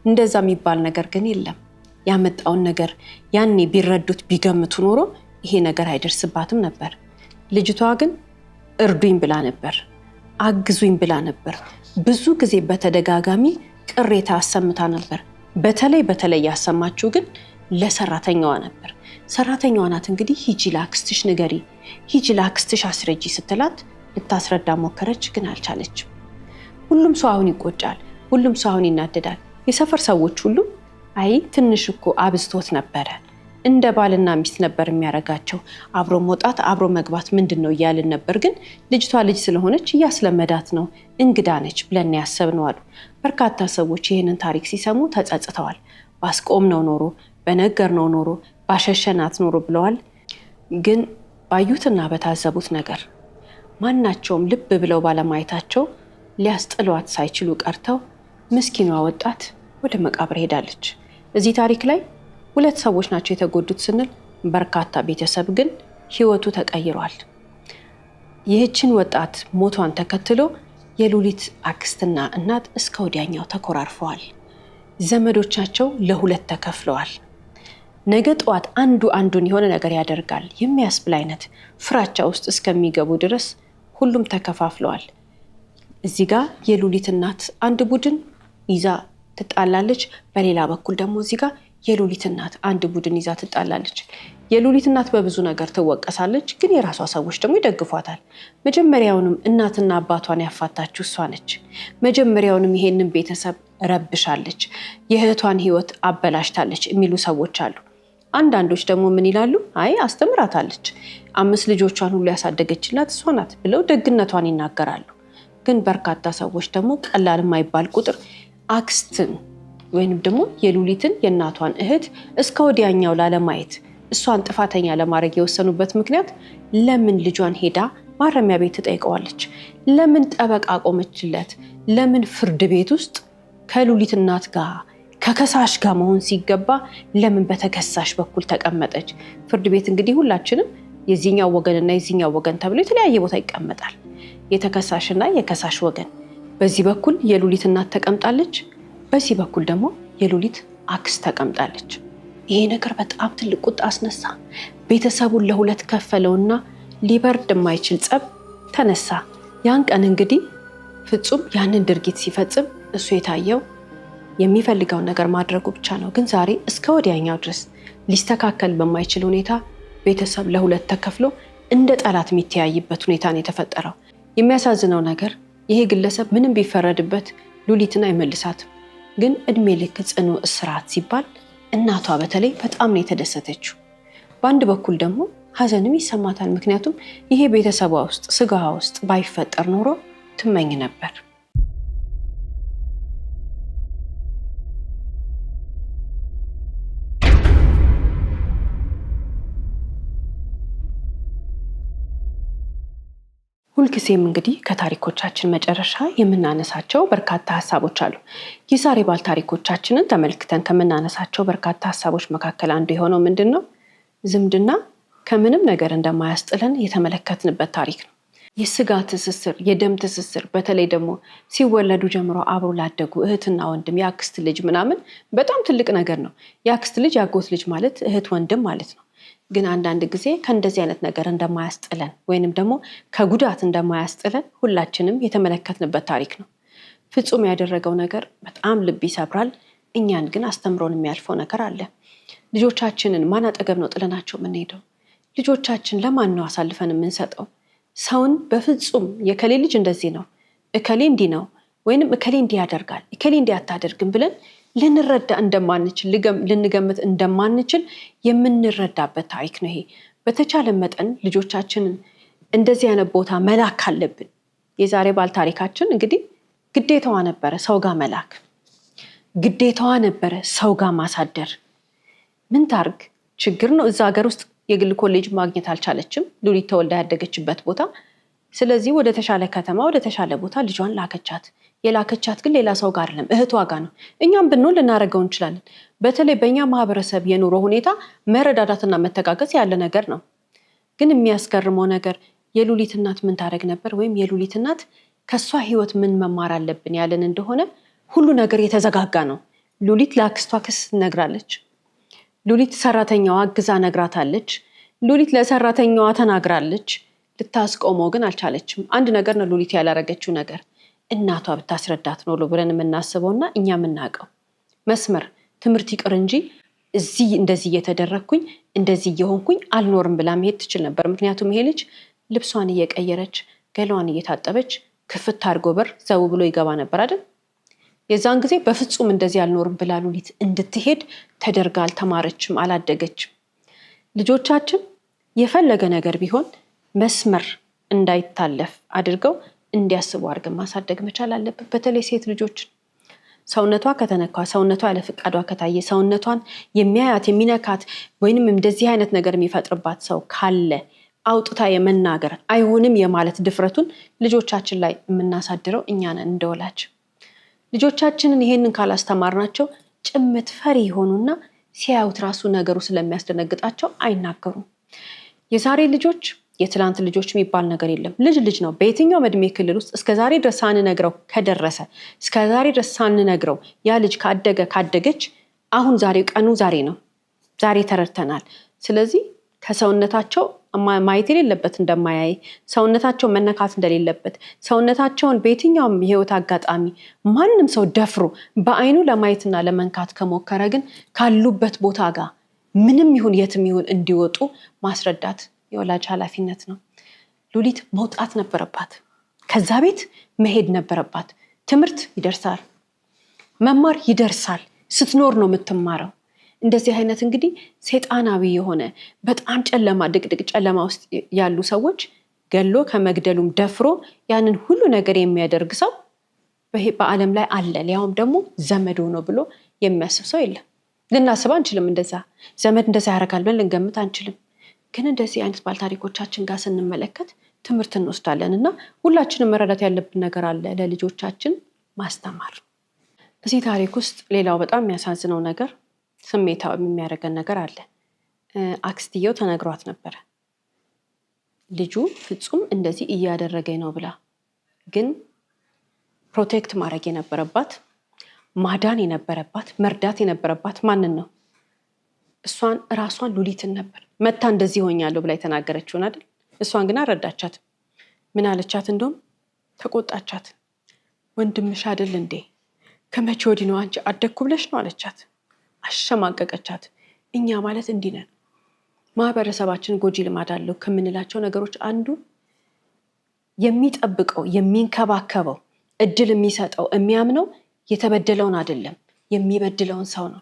S1: እንደዛ የሚባል ነገር ግን የለም። ያመጣውን ነገር ያኔ ቢረዱት ቢገምቱ ኖሮ ይሄ ነገር አይደርስባትም ነበር። ልጅቷ ግን እርዱኝ ብላ ነበር፣ አግዙኝ ብላ ነበር። ብዙ ጊዜ በተደጋጋሚ ቅሬታ አሰምታ ነበር። በተለይ ያሰማችው ግን ለሰራተኛዋ ነበር። ሰራተኛዋ ናት እንግዲህ ሂጂ ለአክስትሽ ንገሪ፣ ሂጂ ለአክስትሽ አስረጂ ስትላት ልታስረዳ ሞከረች፣ ግን አልቻለችም። ሁሉም ሰው አሁን ይቆጫል፣ ሁሉም ሰው አሁን ይናደዳል። የሰፈር ሰዎች ሁሉ አይ ትንሽ እኮ አብዝቶት ነበረ፣ እንደ ባልና ሚስት ነበር የሚያረጋቸው፣ አብሮ መውጣት አብሮ መግባት ምንድነው እያልን ነበር። ግን ልጅቷ ልጅ ስለሆነች እያስለመዳት ነው፣ እንግዳ ነች ብለን ያሰብነው አሉ። በርካታ ሰዎች ይህንን ታሪክ ሲሰሙ ተጸጽተዋል። ባስቆምነው ኖሮ፣ በነገርነው ኖሮ፣ ባሸሸናት ኖሮ ብለዋል። ግን ባዩትና በታዘቡት ነገር ማናቸውም ልብ ብለው ባለማየታቸው ሊያስጥሏት ሳይችሉ ቀርተው ምስኪኗ ወጣት ወደ መቃብር ሄዳለች። እዚህ ታሪክ ላይ 2 ሰዎች ናቸው የተጎዱት ስንል በርካታ ቤተሰብ ግን ህይወቱ ተቀይሯል። ይህችን ወጣት ሞቷን ተከትሎ የሉሊት አክስትና እናት እስከ ወዲያኛው ተኮራርፈዋል። ዘመዶቻቸው ለ2 ተከፍለዋል። ነገ ጠዋት አንዱ አንዱን የሆነ ነገር ያደርጋል የሚያስብል አይነት ፍራቻ ውስጥ እስከሚገቡ ድረስ ሁሉም ተከፋፍለዋል። እዚህ ጋር የሉሊት እናት አንድ ቡድን ይዛ ትጣላለች፣ በሌላ በኩል ደግሞ እዚህ ጋር የሉሊት እናት አንድ ቡድን ይዛ ትጣላለች። የሉሊት እናት በብዙ ነገር ትወቀሳለች፣ ግን የራሷ ሰዎች ደግሞ ይደግፏታል። መጀመሪያውንም እናትና አባቷን ያፋታችው እሷ ነች። መጀመሪያውንም ይሄንን ቤተሰብ ረብሻለች፣ የእህቷን ህይወት አበላሽታለች የሚሉ ሰዎች አሉ። አንዳንዶች ደግሞ ምን ይላሉ? አይ አስተምራታለች፣ 5 ልጆቿን ሁሉ ያሳደገችላት እሷ ናት ብለው ደግነቷን ይናገራሉ። ግን በርካታ ሰዎች ደግሞ ቀላል የማይባል ቁጥር አክስትን ወይንም ደግሞ የሉሊትን የእናቷን እህት እስከ ወዲያኛው ላለማየት እሷን ጥፋተኛ ለማድረግ የወሰኑበት ምክንያት ለምን ልጇን ሄዳ ማረሚያ ቤት ትጠይቀዋለች? ለምን ጠበቃ ቆመችለት? ለምን ፍርድ ቤት ውስጥ ከሉሊት እናት ጋር ከከሳሽ ጋር መሆን ሲገባ ለምን በተከሳሽ በኩል ተቀመጠች? ፍርድ ቤት እንግዲህ ሁላችንም የዚህኛው ወገንና የዚህኛው ወገን ተብሎ የተለያየ ቦታ ይቀመጣል። የተከሳሽና የከሳሽ ወገን በዚህ በኩል የሉሊት እናት ተቀምጣለች፣ በዚህ በኩል ደግሞ የሉሊት አክስት ተቀምጣለች። ይሄ ነገር በጣም ትልቅ ቁጣ አስነሳ። ቤተሰቡን ለ2 ከፈለውና ሊበርድ የማይችል ጸብ ተነሳ። ያን ቀን እንግዲህ ፍጹም ያንን ድርጊት ሲፈጽም እሱ የታየው የሚፈልገውን ነገር ማድረጉ ብቻ ነው። ግን ዛሬ እስከ ወዲያኛው ድረስ ሊስተካከል በማይችል ሁኔታ ቤተሰብ ለ2 ተከፍሎ እንደ ጠላት የሚተያይበት ሁኔታ ነው የተፈጠረው። የሚያሳዝነው ነገር ይሄ ግለሰብ ምንም ቢፈረድበት ሉሊትን አይመልሳትም። ግን እድሜ ልክ ጽኑ እስራት ሲባል እናቷ በተለይ በጣም ነው የተደሰተችው። በአንድ በኩል ደግሞ ሀዘንም ይሰማታል። ምክንያቱም ይሄ ቤተሰቧ ውስጥ ስጋዋ ውስጥ ባይፈጠር ኖሮ ትመኝ ነበር። ሁልጊዜም እንግዲህ ከታሪኮቻችን መጨረሻ የምናነሳቸው በርካታ ሀሳቦች አሉ። የዛሬ ባል ታሪኮቻችንን ተመልክተን ከምናነሳቸው በርካታ ሀሳቦች መካከል አንዱ የሆነው ምንድን ነው? ዝምድና ከምንም ነገር እንደማያስጥለን የተመለከትንበት ታሪክ ነው። የስጋ ትስስር፣ የደም ትስስር፣ በተለይ ደግሞ ሲወለዱ ጀምሮ አብሮ ላደጉ እህትና ወንድም፣ የአክስት ልጅ ምናምን በጣም ትልቅ ነገር ነው። የአክስት ልጅ ያጎት ልጅ ማለት እህት ወንድም ማለት ነው። ግን አንዳንድ ጊዜ ከእንደዚህ አይነት ነገር እንደማያስጥለን ወይንም ደግሞ ከጉዳት እንደማያስጥለን ሁላችንም የተመለከትንበት ታሪክ ነው። ፍጹም ያደረገው ነገር በጣም ልብ ይሰብራል። እኛን ግን አስተምሮን የሚያልፈው ነገር አለ። ልጆቻችንን ማን አጠገብ ነው ጥለናቸው የምንሄደው? ልጆቻችን ለማን ነው አሳልፈን የምንሰጠው? ሰውን በፍጹም የከሌ ልጅ እንደዚህ ነው፣ እከሌ እንዲህ ነው፣ ወይንም እከሌ እንዲህ ያደርጋል፣ እከሌ እንዲህ አታደርግም ብለን ልንረዳ እንደማንችል፣ ልንገምት እንደማንችል የምንረዳበት ታሪክ ነው ይሄ። በተቻለ መጠን ልጆቻችንን እንደዚህ አይነት ቦታ መላክ አለብን። የዛሬ ባል ታሪካችን እንግዲህ ግዴታዋ ነበረ ሰው ጋር መላክ፣ ግዴታዋ ነበረ ሰው ጋር ማሳደር። ምን ታርግ? ችግር ነው። እዛ ሀገር ውስጥ የግል ኮሌጅ ማግኘት አልቻለችም። ሉሊት ተወልዳ ያደገችበት ቦታ ስለዚህ ወደ ተሻለ ከተማ ወደ ተሻለ ቦታ ልጇን ላከቻት። የላከቻት ግን ሌላ ሰው ጋር አይደለም፣ እህቷ ጋር ነው። እኛም ብንሆን ልናደርገው እንችላለን። በተለይ በእኛ ማህበረሰብ የኑሮ ሁኔታ መረዳዳትና መተጋገዝ ያለ ነገር ነው። ግን የሚያስገርመው ነገር የሉሊት እናት ምን ታደርግ ነበር? ወይም የሉሊት እናት ከሷ ህይወት ምን መማር አለብን ያለን እንደሆነ ሁሉ ነገር የተዘጋጋ ነው። ሉሊት ለአክስቷ ክስ ነግራለች። ሉሊት ሰራተኛዋ አግዛ ነግራታለች። ሉሊት ለሰራተኛዋ ተናግራለች። ልታስቆመው ግን አልቻለችም። አንድ ነገር ነው ሉሊት ያላረገችው ነገር፣ እናቷ ብታስረዳት ነው ብለን የምናስበውና እኛ የምናውቀው መስመር ትምህርት ይቅር እንጂ እዚህ እንደዚህ እየተደረግኩኝ እንደዚህ እየሆንኩኝ አልኖርም ብላ መሄድ ትችል ነበር። ምክንያቱም ይሄ ልጅ ልብሷን እየቀየረች ገላዋን እየታጠበች ክፍት አድርጎ በር ዘው ብሎ ይገባ ነበር አይደል? የዛን ጊዜ በፍጹም እንደዚህ አልኖርም ብላ ሉሊት እንድትሄድ ተደርጋ አልተማረችም፣ አላደገችም። ልጆቻችን የፈለገ ነገር ቢሆን መስመር እንዳይታለፍ አድርገው እንዲያስቡ አድርገን ማሳደግ መቻል አለብን። በተለይ ሴት ልጆችን ሰውነቷ ከተነካ፣ ሰውነቷ ያለ ፈቃዷ ከታየ፣ ሰውነቷን የሚያያት የሚነካት ወይንም እንደዚህ አይነት ነገር የሚፈጥርባት ሰው ካለ አውጥታ የመናገር አይሆንም የማለት ድፍረቱን ልጆቻችን ላይ የምናሳድረው እኛ ነን እንደወላጅ። ልጆቻችንን ይሄንን ካላስተማርናቸው ጭምት ፈሪ ይሆኑና ሲያዩት ራሱ ነገሩ ስለሚያስደነግጣቸው አይናገሩም። የዛሬ ልጆች የትላንት ልጆች የሚባል ነገር የለም። ልጅ ነው። በየትኛው እድሜ ክልል ውስጥ እስከዛሬ ድረስ ሳንነግረው ከደረሰ፣ እስከዛሬ ድረስ ሳንነግረው ያ ልጅ ካደገች አሁን ቀኑ ዛሬ ነው። ዛሬ ተረድተናል። ስለዚህ ከሰውነታቸው ማየት የሌለበት እንደማያይ፣ ሰውነታቸው መነካት እንደሌለበት፣ ሰውነታቸውን በየትኛውም የህይወት አጋጣሚ ማንም ሰው ደፍሮ በአይኑ ለማየትና ለመንካት ከሞከረ ግን ካሉበት ቦታ ጋር ምንም ይሁን የትም ይሁን እንዲወጡ ማስረዳት የወላጅ ኃላፊነት ነው። ሉሊት መውጣት ነበረባት። ከዛ ቤት መሄድ ነበረባት። ትምህርት ይደርሳል፣ መማር ይደርሳል። ስትኖር ነው የምትማረው። እንደዚህ አይነት እንግዲህ ሰይጣናዊ የሆነ በጣም ጨለማ ድቅድቅ ጨለማ ውስጥ ያሉ ሰዎች ገሎ ከመግደሉም ደፍሮ ያንን ሁሉ ነገር የሚያደርግ ሰው በዓለም ላይ አለ። ሊያውም ደግሞ ዘመድ ሆኖ ብሎ የሚያስብ ሰው የለም። ልናስብ አንችልም። እንደዛ ዘመድ እንደዛ ያደርጋል ብለን ልንገምት አንችልም። ግን እንደዚህ አይነት ባለታሪኮቻችን ጋር ስንመለከት ትምህርት እንወስዳለን እና ሁላችንም መረዳት ያለብን ነገር አለ፣ ለልጆቻችን ማስተማር። በዚህ ታሪክ ውስጥ ሌላው በጣም የሚያሳዝነው ነገር ስሜታዊ የሚያደርገን ነገር አለ። አክስትየው ተነግሯት ነበረ ልጁ ፍጹም እንደዚህ እያደረገኝ ነው ብላ፣ ግን ፕሮቴክት ማድረግ የነበረባት ማዳን የነበረባት መርዳት የነበረባት ማንን ነው? ራሷን ሉሊትን ነበር። መታ እንደዚህ ሆኛለሁ ብላ የተናገረችውን አይደል? እሷን ግን አረዳቻት። ምን አለቻት? እንደውም ተቆጣቻት። ወንድምሽ አይደል እንዴ? ከመቼ ወዲህ ነው አንቺ አደግኩ ብለሽ ነው አለቻት። አሸማቀቀቻት። እኛ ማለት እንዲህ ነን። ማህበረሰባችን ጎጂ ልማድ አለው ከምንላቸው ነገሮች አንዱ የሚጠብቀው የሚንከባከበው እድል የሚሰጠው የሚያምነው የተበደለውን አይደለም የሚበድለውን ሰው ነው።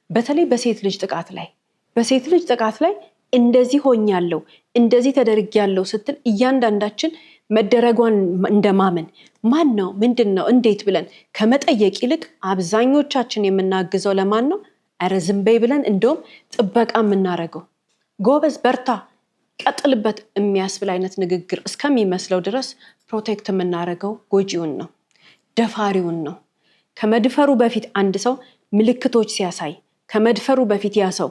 S1: በተለይ በሴት ልጅ ጥቃት ላይ እንደዚህ ሆኛለሁ እንደዚህ ተደርጊያለሁ ስትል እያንዳንዳችን መደረጓን እንደማመን ማን ነው ምንድን ነው እንዴት ብለን ከመጠየቅ ይልቅ አብዛኞቻችን የምናግዘው ለማን ነው? ኧረ ዝም በይ ብለን እንደውም ጥበቃ የምናደርገው ጎበዝ በርታ ቀጥልበት የሚያስብል አይነት ንግግር እስከሚመስለው ድረስ ፕሮቴክት የምናደርገው ጎጂውን ነው፣ ደፋሪውን ነው። ከመድፈሩ በፊት አንድ ሰው ምልክቶች ሲያሳይ፣ ከመድፈሩ በፊት ያ ሰው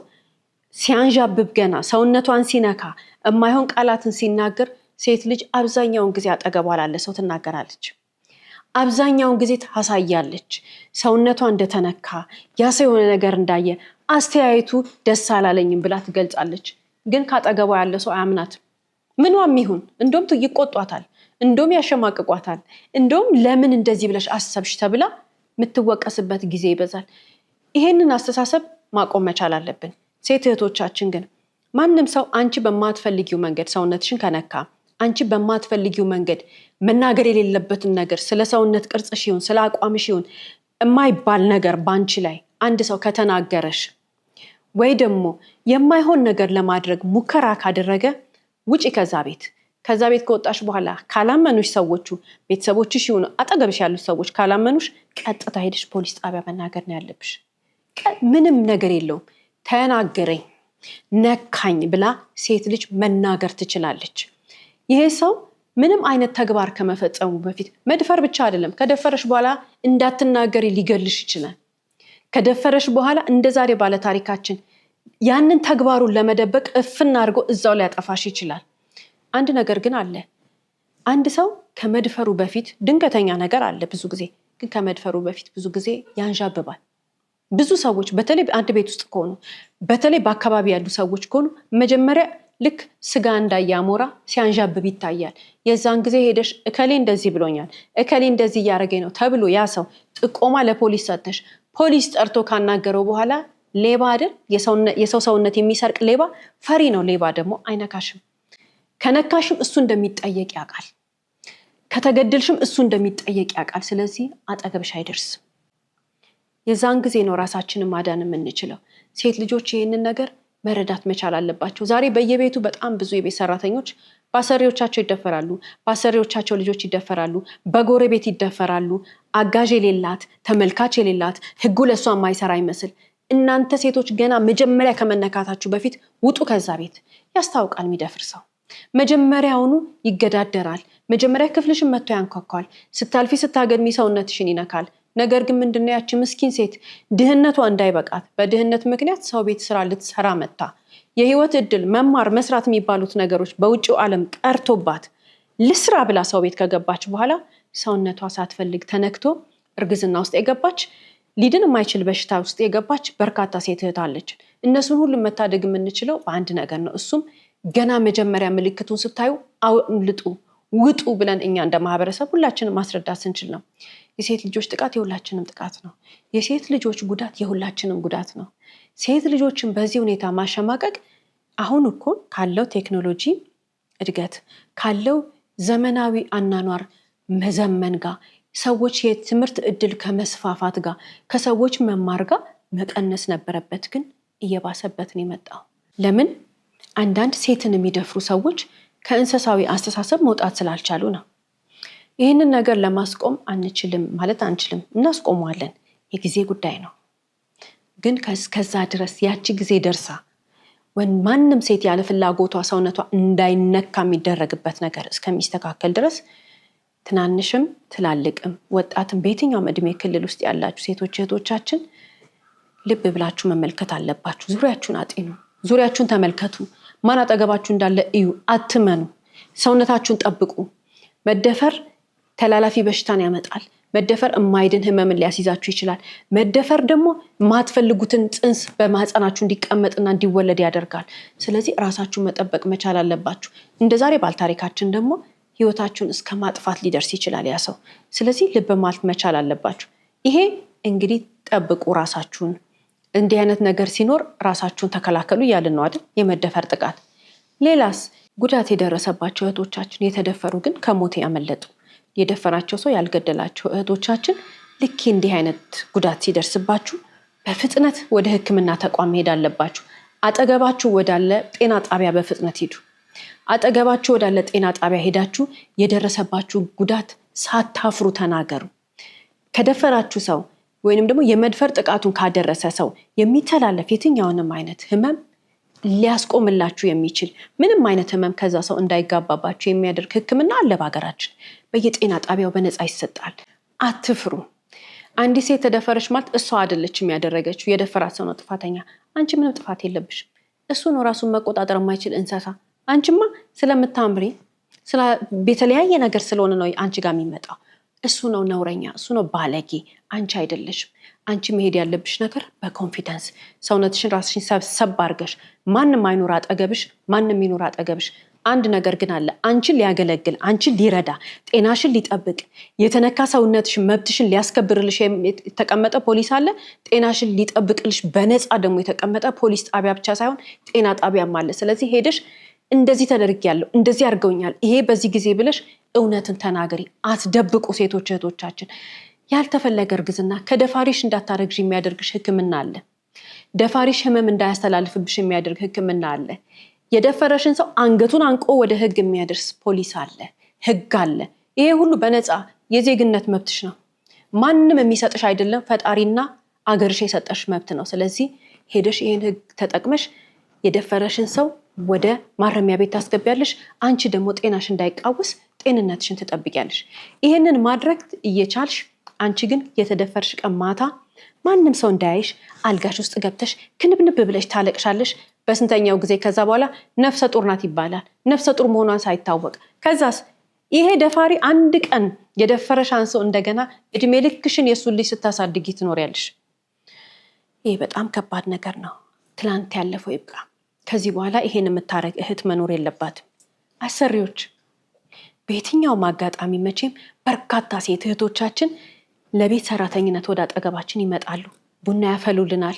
S1: ሲያንዣብብ ገና ሰውነቷን ሲነካ የማይሆን ቃላትን ሲናገር ሴት ልጅ አብዛኛውን ጊዜ አጠገቧ ላለ ሰው ትናገራለች። አብዛኛውን ጊዜ ታሳያለች። ሰውነቷ እንደተነካ ያ ሰው የሆነ ነገር እንዳየ አስተያየቱ ደስ አላለኝም ብላ ትገልጻለች። ግን ካጠገቧ ያለ ሰው አያምናትም። ምንም ይሁን እንደውም ይቆጧታል፣ እንደውም ያሸማቅቋታል፣ እንደውም ለምን እንደዚህ ብለሽ አሰብሽ ተብላ የምትወቀስበት ጊዜ ይበዛል። ይሄንን አስተሳሰብ ማቆም መቻል አለብን። ሴት እህቶቻችን ግን ማንም ሰው አንቺ በማትፈልጊው መንገድ ሰውነትሽን ከነካ፣ አንቺ በማትፈልጊው መንገድ መናገር የሌለበትን ነገር ስለ ሰውነት ቅርጽሽ ይሁን ስለ አቋምሽ ይሁን የማይባል ነገር ባንቺ ላይ አንድ ሰው ከተናገረሽ ወይ ደግሞ የማይሆን ነገር ለማድረግ ሙከራ ካደረገ ውጪ ከዛ ቤት ከወጣሽ በኋላ ካላመኑሽ ሰዎቹ ቤተሰቦችሽ ይሁን አጠገብሽ ያሉት ሰዎች ካላመኑሽ ቀጥታ ሄደሽ ፖሊስ ጣቢያ መናገር ነው ያለብሽ። ምንም ነገር የለውም። ተናገረኝ ነካኝ ብላ ሴት ልጅ መናገር ትችላለች። ይሄ ሰው ምንም አይነት ተግባር ከመፈጸሙ በፊት መድፈር ብቻ አይደለም፣ ከደፈረሽ በኋላ እንዳትናገሪ ሊገልሽ ይችላል። ከደፈረሽ በኋላ እንደዛሬ ባለ ታሪካችን ያንን ተግባሩን ለመደበቅ እፍና አድርጎ እዛው ላይ ያጠፋሽ ይችላል። አንድ ነገር ግን አለ። አንድ ሰው ከመድፈሩ በፊት ድንገተኛ ነገር አለ። ብዙ ጊዜ ግን ከመድፈሩ በፊት ብዙ ጊዜ ያንዣብባል። ብዙ ሰዎች በተለይ አንድ ቤት ውስጥ ከሆኑ፣ በተለይ በአካባቢ ያሉ ሰዎች ከሆኑ መጀመሪያ ልክ ስጋ እንዳያሞራ ሲያንዣብብ ይታያል። የዛን ጊዜ ሄደሽ እከሌ እንደዚህ ብሎኛል፣ እከሌ እንደዚህ እያደረገኝ ነው ተብሎ ያ ሰው ጥቆማ ለፖሊስ ሰጥተሽ ፖሊስ ጠርቶ ካናገረው በኋላ ሌባ አይደል? የሰው ሰውነት የሚሰርቅ ሌባ ፈሪ ነው። ሌባ ደግሞ አይነካሽም። ከነካሽም እሱ እንደሚጠየቅ ያውቃል። ከተገደልሽም እሱ እንደሚጠየቅ ያውቃል። ስለዚህ አጠገብሽ አይደርስም። የዛን ጊዜ ነው ራሳችንን ማዳን የምንችለው። ሴት ልጆች ይህንን ነገር መረዳት መቻል አለባቸው። ዛሬ በየቤቱ በጣም ብዙ የቤት ሰራተኞች በአሰሪዎቻቸው ይደፈራሉ፣ በአሰሪዎቻቸው ልጆች ይደፈራሉ፣ በጎረቤት ይደፈራሉ። አጋዥ የሌላት ተመልካች የሌላት ህጉ ለእሷ የማይሰራ ይመስል እናንተ ሴቶች ገና መጀመሪያ ከመነካታችሁ በፊት ውጡ ከዛ ቤት። ያስታውቃል የሚደፍር ሰው። መጀመሪያውኑ ይገዳደራል። መጀመሪያ ክፍልሽን መጥቶ ያንኳኳል። ስታልፊ ስታገድሚ ሰውነትሽን ይነካል። ነገር ግን ምንድነው ያቺ ምስኪን ሴት ድህነቷ እንዳይበቃት በድህነት ምክንያት ሰው ቤት ስራ ልትሰራ መጣ የህይወት እድል መማር መስራት የሚባሉት ነገሮች በውጭው ዓለም ቀርቶባት ልስራ ብላ ሰው ቤት ከገባች በኋላ ሰውነቷ ሳትፈልግ ተነክቶ እርግዝና ውስጥ የገባች ሊድን የማይችል በሽታ ውስጥ የገባች በርካታ ሴት እህት አለች። እነሱን ሁሉ መታደግ የምንችለው በአንድ ነገር ነው። እሱም ገና መጀመሪያ ምልክቱን ስታዩ አምልጡ፣ ውጡ ብለን እኛ እንደ ማህበረሰብ ሁላችንም ማስረዳት ስንችል ነው። የሴት ልጆች ጥቃት የሁላችንም ጥቃት ነው። የሴት ልጆች ጉዳት የሁላችንም ጉዳት ነው። ሴት ልጆችን በዚህ ሁኔታ ማሸማቀቅ አሁን እኮ ካለው ቴክኖሎጂ እድገት ካለው ዘመናዊ አናኗር መዘመን ጋር ሰዎች የትምህርት እድል ከመስፋፋት ጋር ከሰዎች መማር ጋር መቀነስ ነበረበት፣ ግን እየባሰበት ነው የመጣው። ለምን? አንዳንድ ሴትን የሚደፍሩ ሰዎች ከእንስሳዊ አስተሳሰብ መውጣት ስላልቻሉ ነው። ይህንን ነገር ለማስቆም አንችልም ማለት አንችልም፣ እናስቆመዋለን። የጊዜ ጉዳይ ነው። ግን ከዛ ድረስ ያቺ ጊዜ ደርሳ ማንም ሴት ያለ ፍላጎቷ ሰውነቷ እንዳይነካ የሚደረግበት ነገር እስከሚስተካከል ድረስ ትናንሽም ትላልቅም ወጣትም በየትኛውም እድሜ ክልል ውስጥ ያላችሁ ሴቶች እህቶቻችን ልብ ብላችሁ መመልከት አለባችሁ። ዙሪያችሁን አጤኑ፣ ዙሪያችሁን ተመልከቱ። ማን አጠገባችሁ እንዳለ እዩ። አትመኑ። ሰውነታችሁን ጠብቁ። መደፈር ተላላፊ በሽታን ያመጣል። መደፈር የማይድን ህመምን ሊያስይዛችሁ ይችላል። መደፈር ደግሞ የማትፈልጉትን ጽንስ በማህፀናችሁ እንዲቀመጥና እንዲወለድ ያደርጋል። ስለዚህ ራሳችሁን መጠበቅ መቻል አለባችሁ። እንደዛሬ ባልታሪካችን ደግሞ ህይወታችሁን እስከ ማጥፋት ሊደርስ ይችላል ያ ሰው። ስለዚህ ልብ ማለት መቻል አለባችሁ። ይሄ እንግዲህ ጠብቁ ራሳችሁን። እንዲህ አይነት ነገር ሲኖር ራሳችሁን ተከላከሉ እያልን ነው አይደል? የመደፈር ጥቃት። ሌላስ ጉዳት የደረሰባቸው እህቶቻችን የተደፈሩ ግን ከሞት ያመለጡ የደፈራቸው ሰው ያልገደላቸው እህቶቻችን ልክ እንዲህ አይነት ጉዳት ሲደርስባችሁ በፍጥነት ወደ ሕክምና ተቋም መሄድ አለባችሁ። አጠገባችሁ ወዳለ ጤና ጣቢያ በፍጥነት ሂዱ። አጠገባችሁ ወዳለ ጤና ጣቢያ ሄዳችሁ የደረሰባችሁ ጉዳት ሳታፍሩ ተናገሩ። ከደፈራችሁ ሰው ወይንም ደግሞ የመድፈር ጥቃቱን ካደረሰ ሰው የሚተላለፍ የትኛውንም አይነት ህመም ሊያስቆምላችሁ የሚችል ምንም አይነት ህመም ከዛ ሰው እንዳይጋባባችሁ የሚያደርግ ህክምና አለ በሀገራችን። በየጤና ጣቢያው በነፃ ይሰጣል። አትፍሩ። አንዲት ሴት ተደፈረች ማለት እሷ አይደለችም ያደረገችው፣ የደፈራት ሰው ነው ጥፋተኛ። አንቺ ምንም ጥፋት የለብሽም። እሱ ነው ራሱን መቆጣጠር የማይችል እንስሳ። አንቺማ ስለምታምሪ በተለያየ ነገር ስለሆነ ነው አንቺ ጋር የሚመጣው። እሱ ነው ነውረኛ፣ እሱ ነው ባለጌ፣ አንቺ አይደለሽም። አንቺ መሄድ ያለብሽ ነገር በኮንፊደንስ ሰውነትሽን ራስሽን ሰብሰብ አድርገሽ ማንም አይኖር አጠገብሽ፣ ማንም ይኖር አጠገብሽ። አንድ ነገር ግን አለ፣ አንቺን ሊያገለግል፣ አንቺን ሊረዳ፣ ጤናሽን ሊጠብቅ፣ የተነካ ሰውነትሽን መብትሽን ሊያስከብርልሽ የተቀመጠ ፖሊስ አለ። ጤናሽን ሊጠብቅልሽ በነፃ ደግሞ የተቀመጠ ፖሊስ ጣቢያ ብቻ ሳይሆን ጤና ጣቢያም አለ። ስለዚህ ሄደሽ እንደዚህ ተደርጊያለሁ፣ እንደዚህ አድርገውኛል፣ ይሄ በዚህ ጊዜ ብለሽ እውነትን ተናገሪ። አትደብቁ ሴቶች እህቶቻችን። ያልተፈለገ እርግዝና ከደፋሪሽ እንዳታረግሽ የሚያደርግሽ ህክምና አለ። ደፋሪሽ ህመም እንዳያስተላልፍብሽ የሚያደርግ ህክምና አለ። የደፈረሽን ሰው አንገቱን አንቆ ወደ ህግ የሚያደርስ ፖሊስ አለ፣ ህግ አለ። ይሄ ሁሉ በነፃ የዜግነት መብትሽ ነው። ማንም የሚሰጥሽ አይደለም፣ ፈጣሪና አገርሽ የሰጠሽ መብት ነው። ስለዚህ ሄደሽ ይሄን ህግ ተጠቅመሽ የደፈረሽን ሰው ወደ ማረሚያ ቤት ታስገቢያለሽ። አንቺ ደግሞ ጤናሽ እንዳይቃወስ ጤንነትሽን ትጠብቂያለሽ። ይሄንን ማድረግ እየቻልሽ አንቺ ግን የተደፈርሽ ቀን ማታ ማንም ሰው እንዳያይሽ አልጋሽ ውስጥ ገብተሽ ክንብንብ ብለሽ ታለቅሻለሽ። በስንተኛው ጊዜ ከዛ በኋላ ነፍሰ ጡር ናት ይባላል። ነፍሰ ጡር መሆኗን ሳይታወቅ ከዛስ ይሄ ደፋሪ አንድ ቀን የደፈረሻን ሰው እንደገና እድሜ ልክሽን የሱን ልጅ ስታሳድጊ ትኖሪያለሽ። ይሄ በጣም ከባድ ነገር ነው። ትላንት ያለፈው ይብቃ። ከዚህ በኋላ ይሄን የምታረግ እህት መኖር የለባትም። አሰሪዎች በየትኛውም አጋጣሚ መቼም በርካታ ሴት እህቶቻችን ለቤት ሰራተኝነት ወደ አጠገባችን ይመጣሉ። ቡና ያፈሉልናል።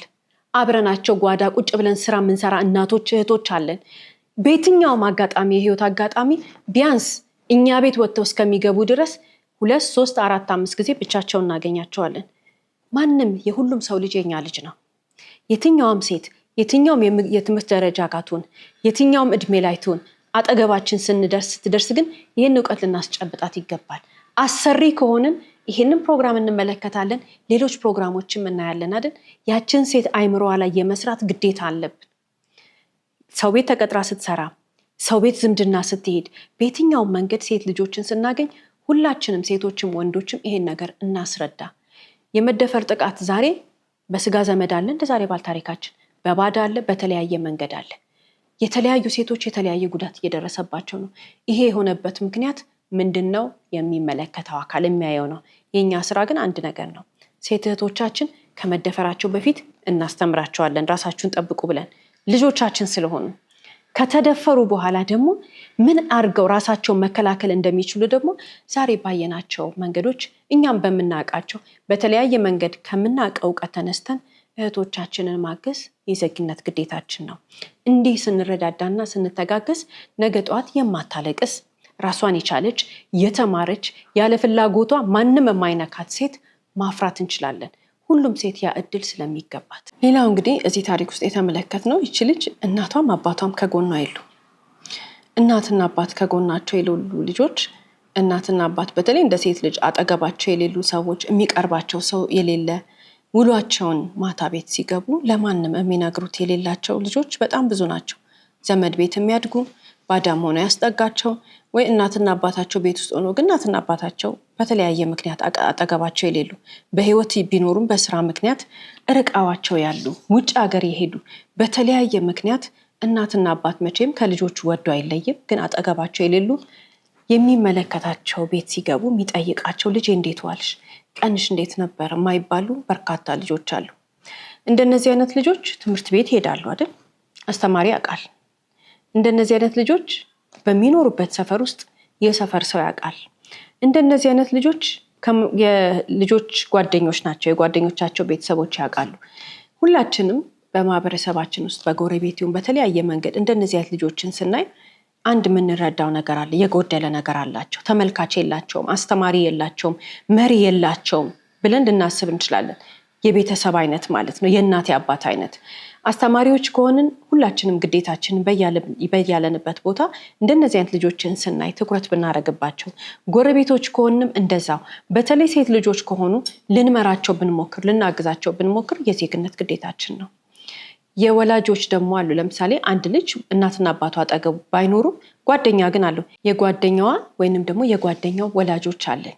S1: አብረናቸው ጓዳ ቁጭ ብለን ስራ የምንሰራ እናቶች እህቶች አለን። በየትኛውም አጋጣሚ የህይወት አጋጣሚ ቢያንስ እኛ ቤት ወጥተው እስከሚገቡ ድረስ 2 3 4 5 ጊዜ ብቻቸውን እናገኛቸዋለን። ማንም የሁሉም ሰው ልጅ የኛ ልጅ ነው። የትኛውም ሴት የትኛውም የትምህርት ደረጃ ጋር ትሁን የትኛውም እድሜ ላይ ትሁን አጠገባችን ስትደርስ ግን ይህን እውቀት ልናስጨብጣት ይገባል። አሰሪ ከሆንን ይህንን ፕሮግራም እንመለከታለን፣ ሌሎች ፕሮግራሞችም እናያለን አይደል? ያችን ሴት አይምሮዋ ላይ የመስራት ግዴታ አለብን። ሰው ቤት ተቀጥራ ስትሰራ፣ ሰው ቤት ዝምድና ስትሄድ፣ በየትኛውም መንገድ ሴት ልጆችን ስናገኝ ሁላችንም ሴቶችም ወንዶችም ይሄን ነገር እናስረዳ። የመደፈር ጥቃት ዛሬ በስጋ ዘመድ አለ፣ እንደ ዛሬ ባልታሪካችን በባዳ አለ፣ በተለያየ መንገድ አለ። የተለያዩ ሴቶች የተለያየ ጉዳት እየደረሰባቸው ነው። ይሄ የሆነበት ምክንያት ምንድነው? የሚመለከተው አካል የሚያየው ነው። የኛ ስራ ግን አንድ ነገር ነው። ሴት እህቶቻችን ከመደፈራቸው በፊት እናስተምራቸዋለን፣ ራሳችሁን ጠብቁ ብለን ልጆቻችን ስለሆኑ። ከተደፈሩ በኋላ ደግሞ ምን አድርገው ራሳቸውን መከላከል እንደሚችሉ ደግሞ ዛሬ ባየናቸው መንገዶች እኛም በምናውቃቸው በተለያየ መንገድ ከምናውቀው እውቀት ተነስተን እህቶቻችንን ማገዝ የዜግነት ግዴታችን ነው። እንዲህ ስንረዳዳና ስንተጋገዝ ነገ ጠዋት የማታለቅስ ራሷን የቻለች የተማረች ያለ ፍላጎቷ ማንም የማይነካት ሴት ማፍራት እንችላለን። ሁሉም ሴት ያ እድል ስለሚገባት። ሌላው እንግዲህ እዚህ ታሪክ ውስጥ የተመለከትነው ይቺ ልጅ እናቷም አባቷም ከጎኗ የሉ። እናትና አባት ከጎናቸው የሌሉ ልጆች፣ እናትና አባት በተለይ እንደ ሴት ልጅ አጠገባቸው የሌሉ ሰዎች፣ የሚቀርባቸው ሰው የሌለ፣ ውሏቸውን ማታ ቤት ሲገቡ ለማንም የሚነግሩት የሌላቸው ልጆች በጣም ብዙ ናቸው። ዘመድ ቤት የሚያድጉ ባዳም ሆኖ ያስጠጋቸው ወይ እናትና አባታቸው ቤት ውስጥ ሆኖ ግን እናትና አባታቸው በተለያየ ምክንያት አጠገባቸው የሌሉ፣ በህይወት ቢኖሩም በስራ ምክንያት ርቀዋቸው ያሉ፣ ውጭ ሀገር የሄዱ፣ በተለያየ ምክንያት እናትና አባት መቼም ከልጆቹ ወዶ አይለይም። ግን አጠገባቸው የሌሉ የሚመለከታቸው ቤት ሲገቡ የሚጠይቃቸው ልጅ እንዴት ዋልሽ፣ ቀንሽ እንዴት ነበር የማይባሉ በርካታ ልጆች አሉ። እንደነዚህ አይነት ልጆች ትምህርት ቤት ይሄዳሉ አይደል? አስተማሪ ያውቃል። እንደነዚህ አይነት ልጆች በሚኖሩበት ሰፈር ውስጥ የሰፈር ሰው ያውቃል። እንደነዚህ አይነት ልጆች የልጆች ጓደኞች ናቸው፣ የጓደኞቻቸው ቤተሰቦች ያውቃሉ። ሁላችንም በማህበረሰባችን ውስጥ በጎረቤት ይሁን በተለያየ መንገድ እንደነዚህ አይነት ልጆችን ስናይ አንድ የምንረዳው ነገር አለ። የጎደለ ነገር አላቸው። ተመልካች የላቸውም፣ አስተማሪ የላቸውም፣ መሪ የላቸውም ብለን ልናስብ እንችላለን። የቤተሰብ አይነት ማለት ነው፣ የእናት የአባት አይነት። አስተማሪዎች ከሆንን ሁላችንም ግዴታችንን በያለንበት ቦታ እንደነዚህ አይነት ልጆችን ስናይ ትኩረት ብናረግባቸው፣ ጎረቤቶች ከሆንም እንደዛው። በተለይ ሴት ልጆች ከሆኑ ልንመራቸው ብንሞክር፣ ልናግዛቸው ብንሞክር የዜግነት ግዴታችን ነው። የወላጆች ደግሞ አሉ። ለምሳሌ አንድ ልጅ እናትና አባቷ አጠገቡ ባይኖሩ ጓደኛ ግን አለው። የጓደኛዋ ወይንም ደግሞ የጓደኛው ወላጆች አለን።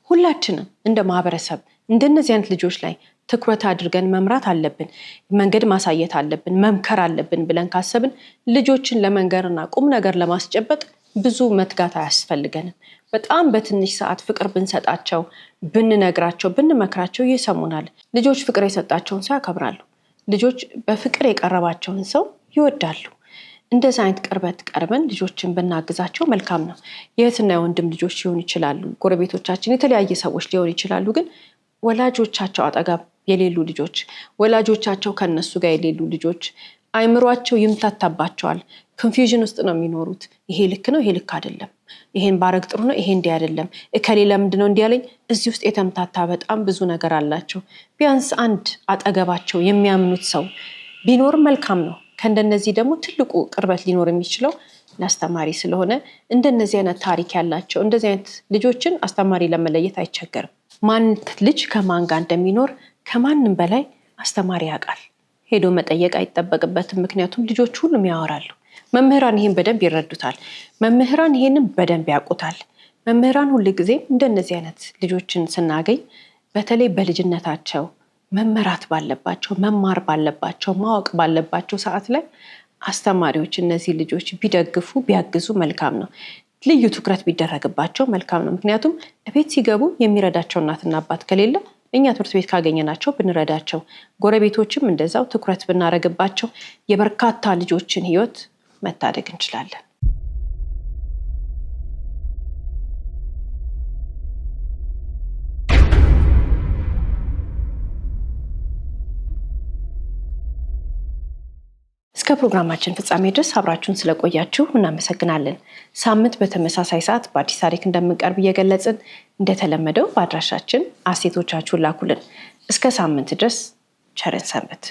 S1: ሁላችንም እንደ ማህበረሰብ እንደነዚህ አይነት ልጆች ላይ ትኩረት አድርገን መምራት አለብን፣ መንገድ ማሳየት አለብን፣ መምከር አለብን ብለን ካሰብን ልጆችን ለመንገርና ቁም ነገር ለማስጨበጥ ብዙ መትጋት አያስፈልገንም። በጣም በትንሽ ሰዓት ፍቅር ብንሰጣቸው፣ ብንነግራቸው፣ ብንመክራቸው ይሰሙናል። ልጆች ፍቅር የሰጣቸውን ሰው ያከብራሉ። ልጆች በፍቅር የቀረባቸውን ሰው ይወዳሉ። እንደዚህ አይነት ቅርበት ቀርበን ልጆችን ብናግዛቸው መልካም ነው። የእህትና የወንድም ልጆች ሊሆኑ ይችላሉ፣ ጎረቤቶቻችን፣ የተለያየ ሰዎች ሊሆኑ ይችላሉ። ግን ወላጆቻቸው አጠገብ የሌሉ ልጆች፣ ወላጆቻቸው ከነሱ ጋር የሌሉ ልጆች አይምሯቸው ይምታታባቸዋል። ኮንፊውዥን ውስጥ ነው የሚኖሩት። ይሄ ልክ ነው፣ ይሄ ልክ አይደለም፣ ይሄን ባረግ ጥሩ ነው፣ ይሄ እንዲህ አይደለም፣ እከሌለ ምንድነው እንዲያለኝ። እዚህ ውስጥ የተምታታ በጣም ብዙ ነገር አላቸው። ቢያንስ አንድ አጠገባቸው የሚያምኑት ሰው ቢኖር መልካም ነው። ከእንደነዚህ ደግሞ ትልቁ ቅርበት ሊኖር የሚችለው ለአስተማሪ ስለሆነ እንደነዚህ አይነት ታሪክ ያላቸው እንደዚህ አይነት ልጆችን አስተማሪ ለመለየት አይቸገርም። ማን ልጅ ከማን ጋር እንደሚኖር ከማንም በላይ አስተማሪ ያውቃል። ሄዶ መጠየቅ አይጠበቅበትም። ምክንያቱም ልጆች ሁሉም ያወራሉ። መምህራን ይሄን በደንብ ይረዱታል። መምህራን ይሄንን በደንብ ያውቁታል። መምህራን ሁሉ ጊዜ እንደነዚህ አይነት ልጆችን ስናገኝ በተለይ በልጅነታቸው መመራት ባለባቸው፣ መማር ባለባቸው፣ ማወቅ ባለባቸው ሰዓት ላይ አስተማሪዎች እነዚህ ልጆች ቢደግፉ ቢያግዙ መልካም ነው። ልዩ ትኩረት ቢደረግባቸው መልካም ነው። ምክንያቱም ቤት ሲገቡ የሚረዳቸው እናትና አባት ከሌለ እኛ ትምህርት ቤት ካገኘናቸው ብንረዳቸው፣ ጎረቤቶችም እንደዛው ትኩረት ብናደርግባቸው የበርካታ ልጆችን ሕይወት መታደግ እንችላለን። እስከ ፕሮግራማችን ፍጻሜ ድረስ አብራችሁን ስለቆያችሁ እናመሰግናለን። ሳምንት በተመሳሳይ ሰዓት በአዲስ ታሪክ እንደምንቀርብ እየገለጽን እንደተለመደው በአድራሻችን አስተያየቶቻችሁን ላኩልን። እስከ ሳምንት ድረስ ቸርን ሰንብት።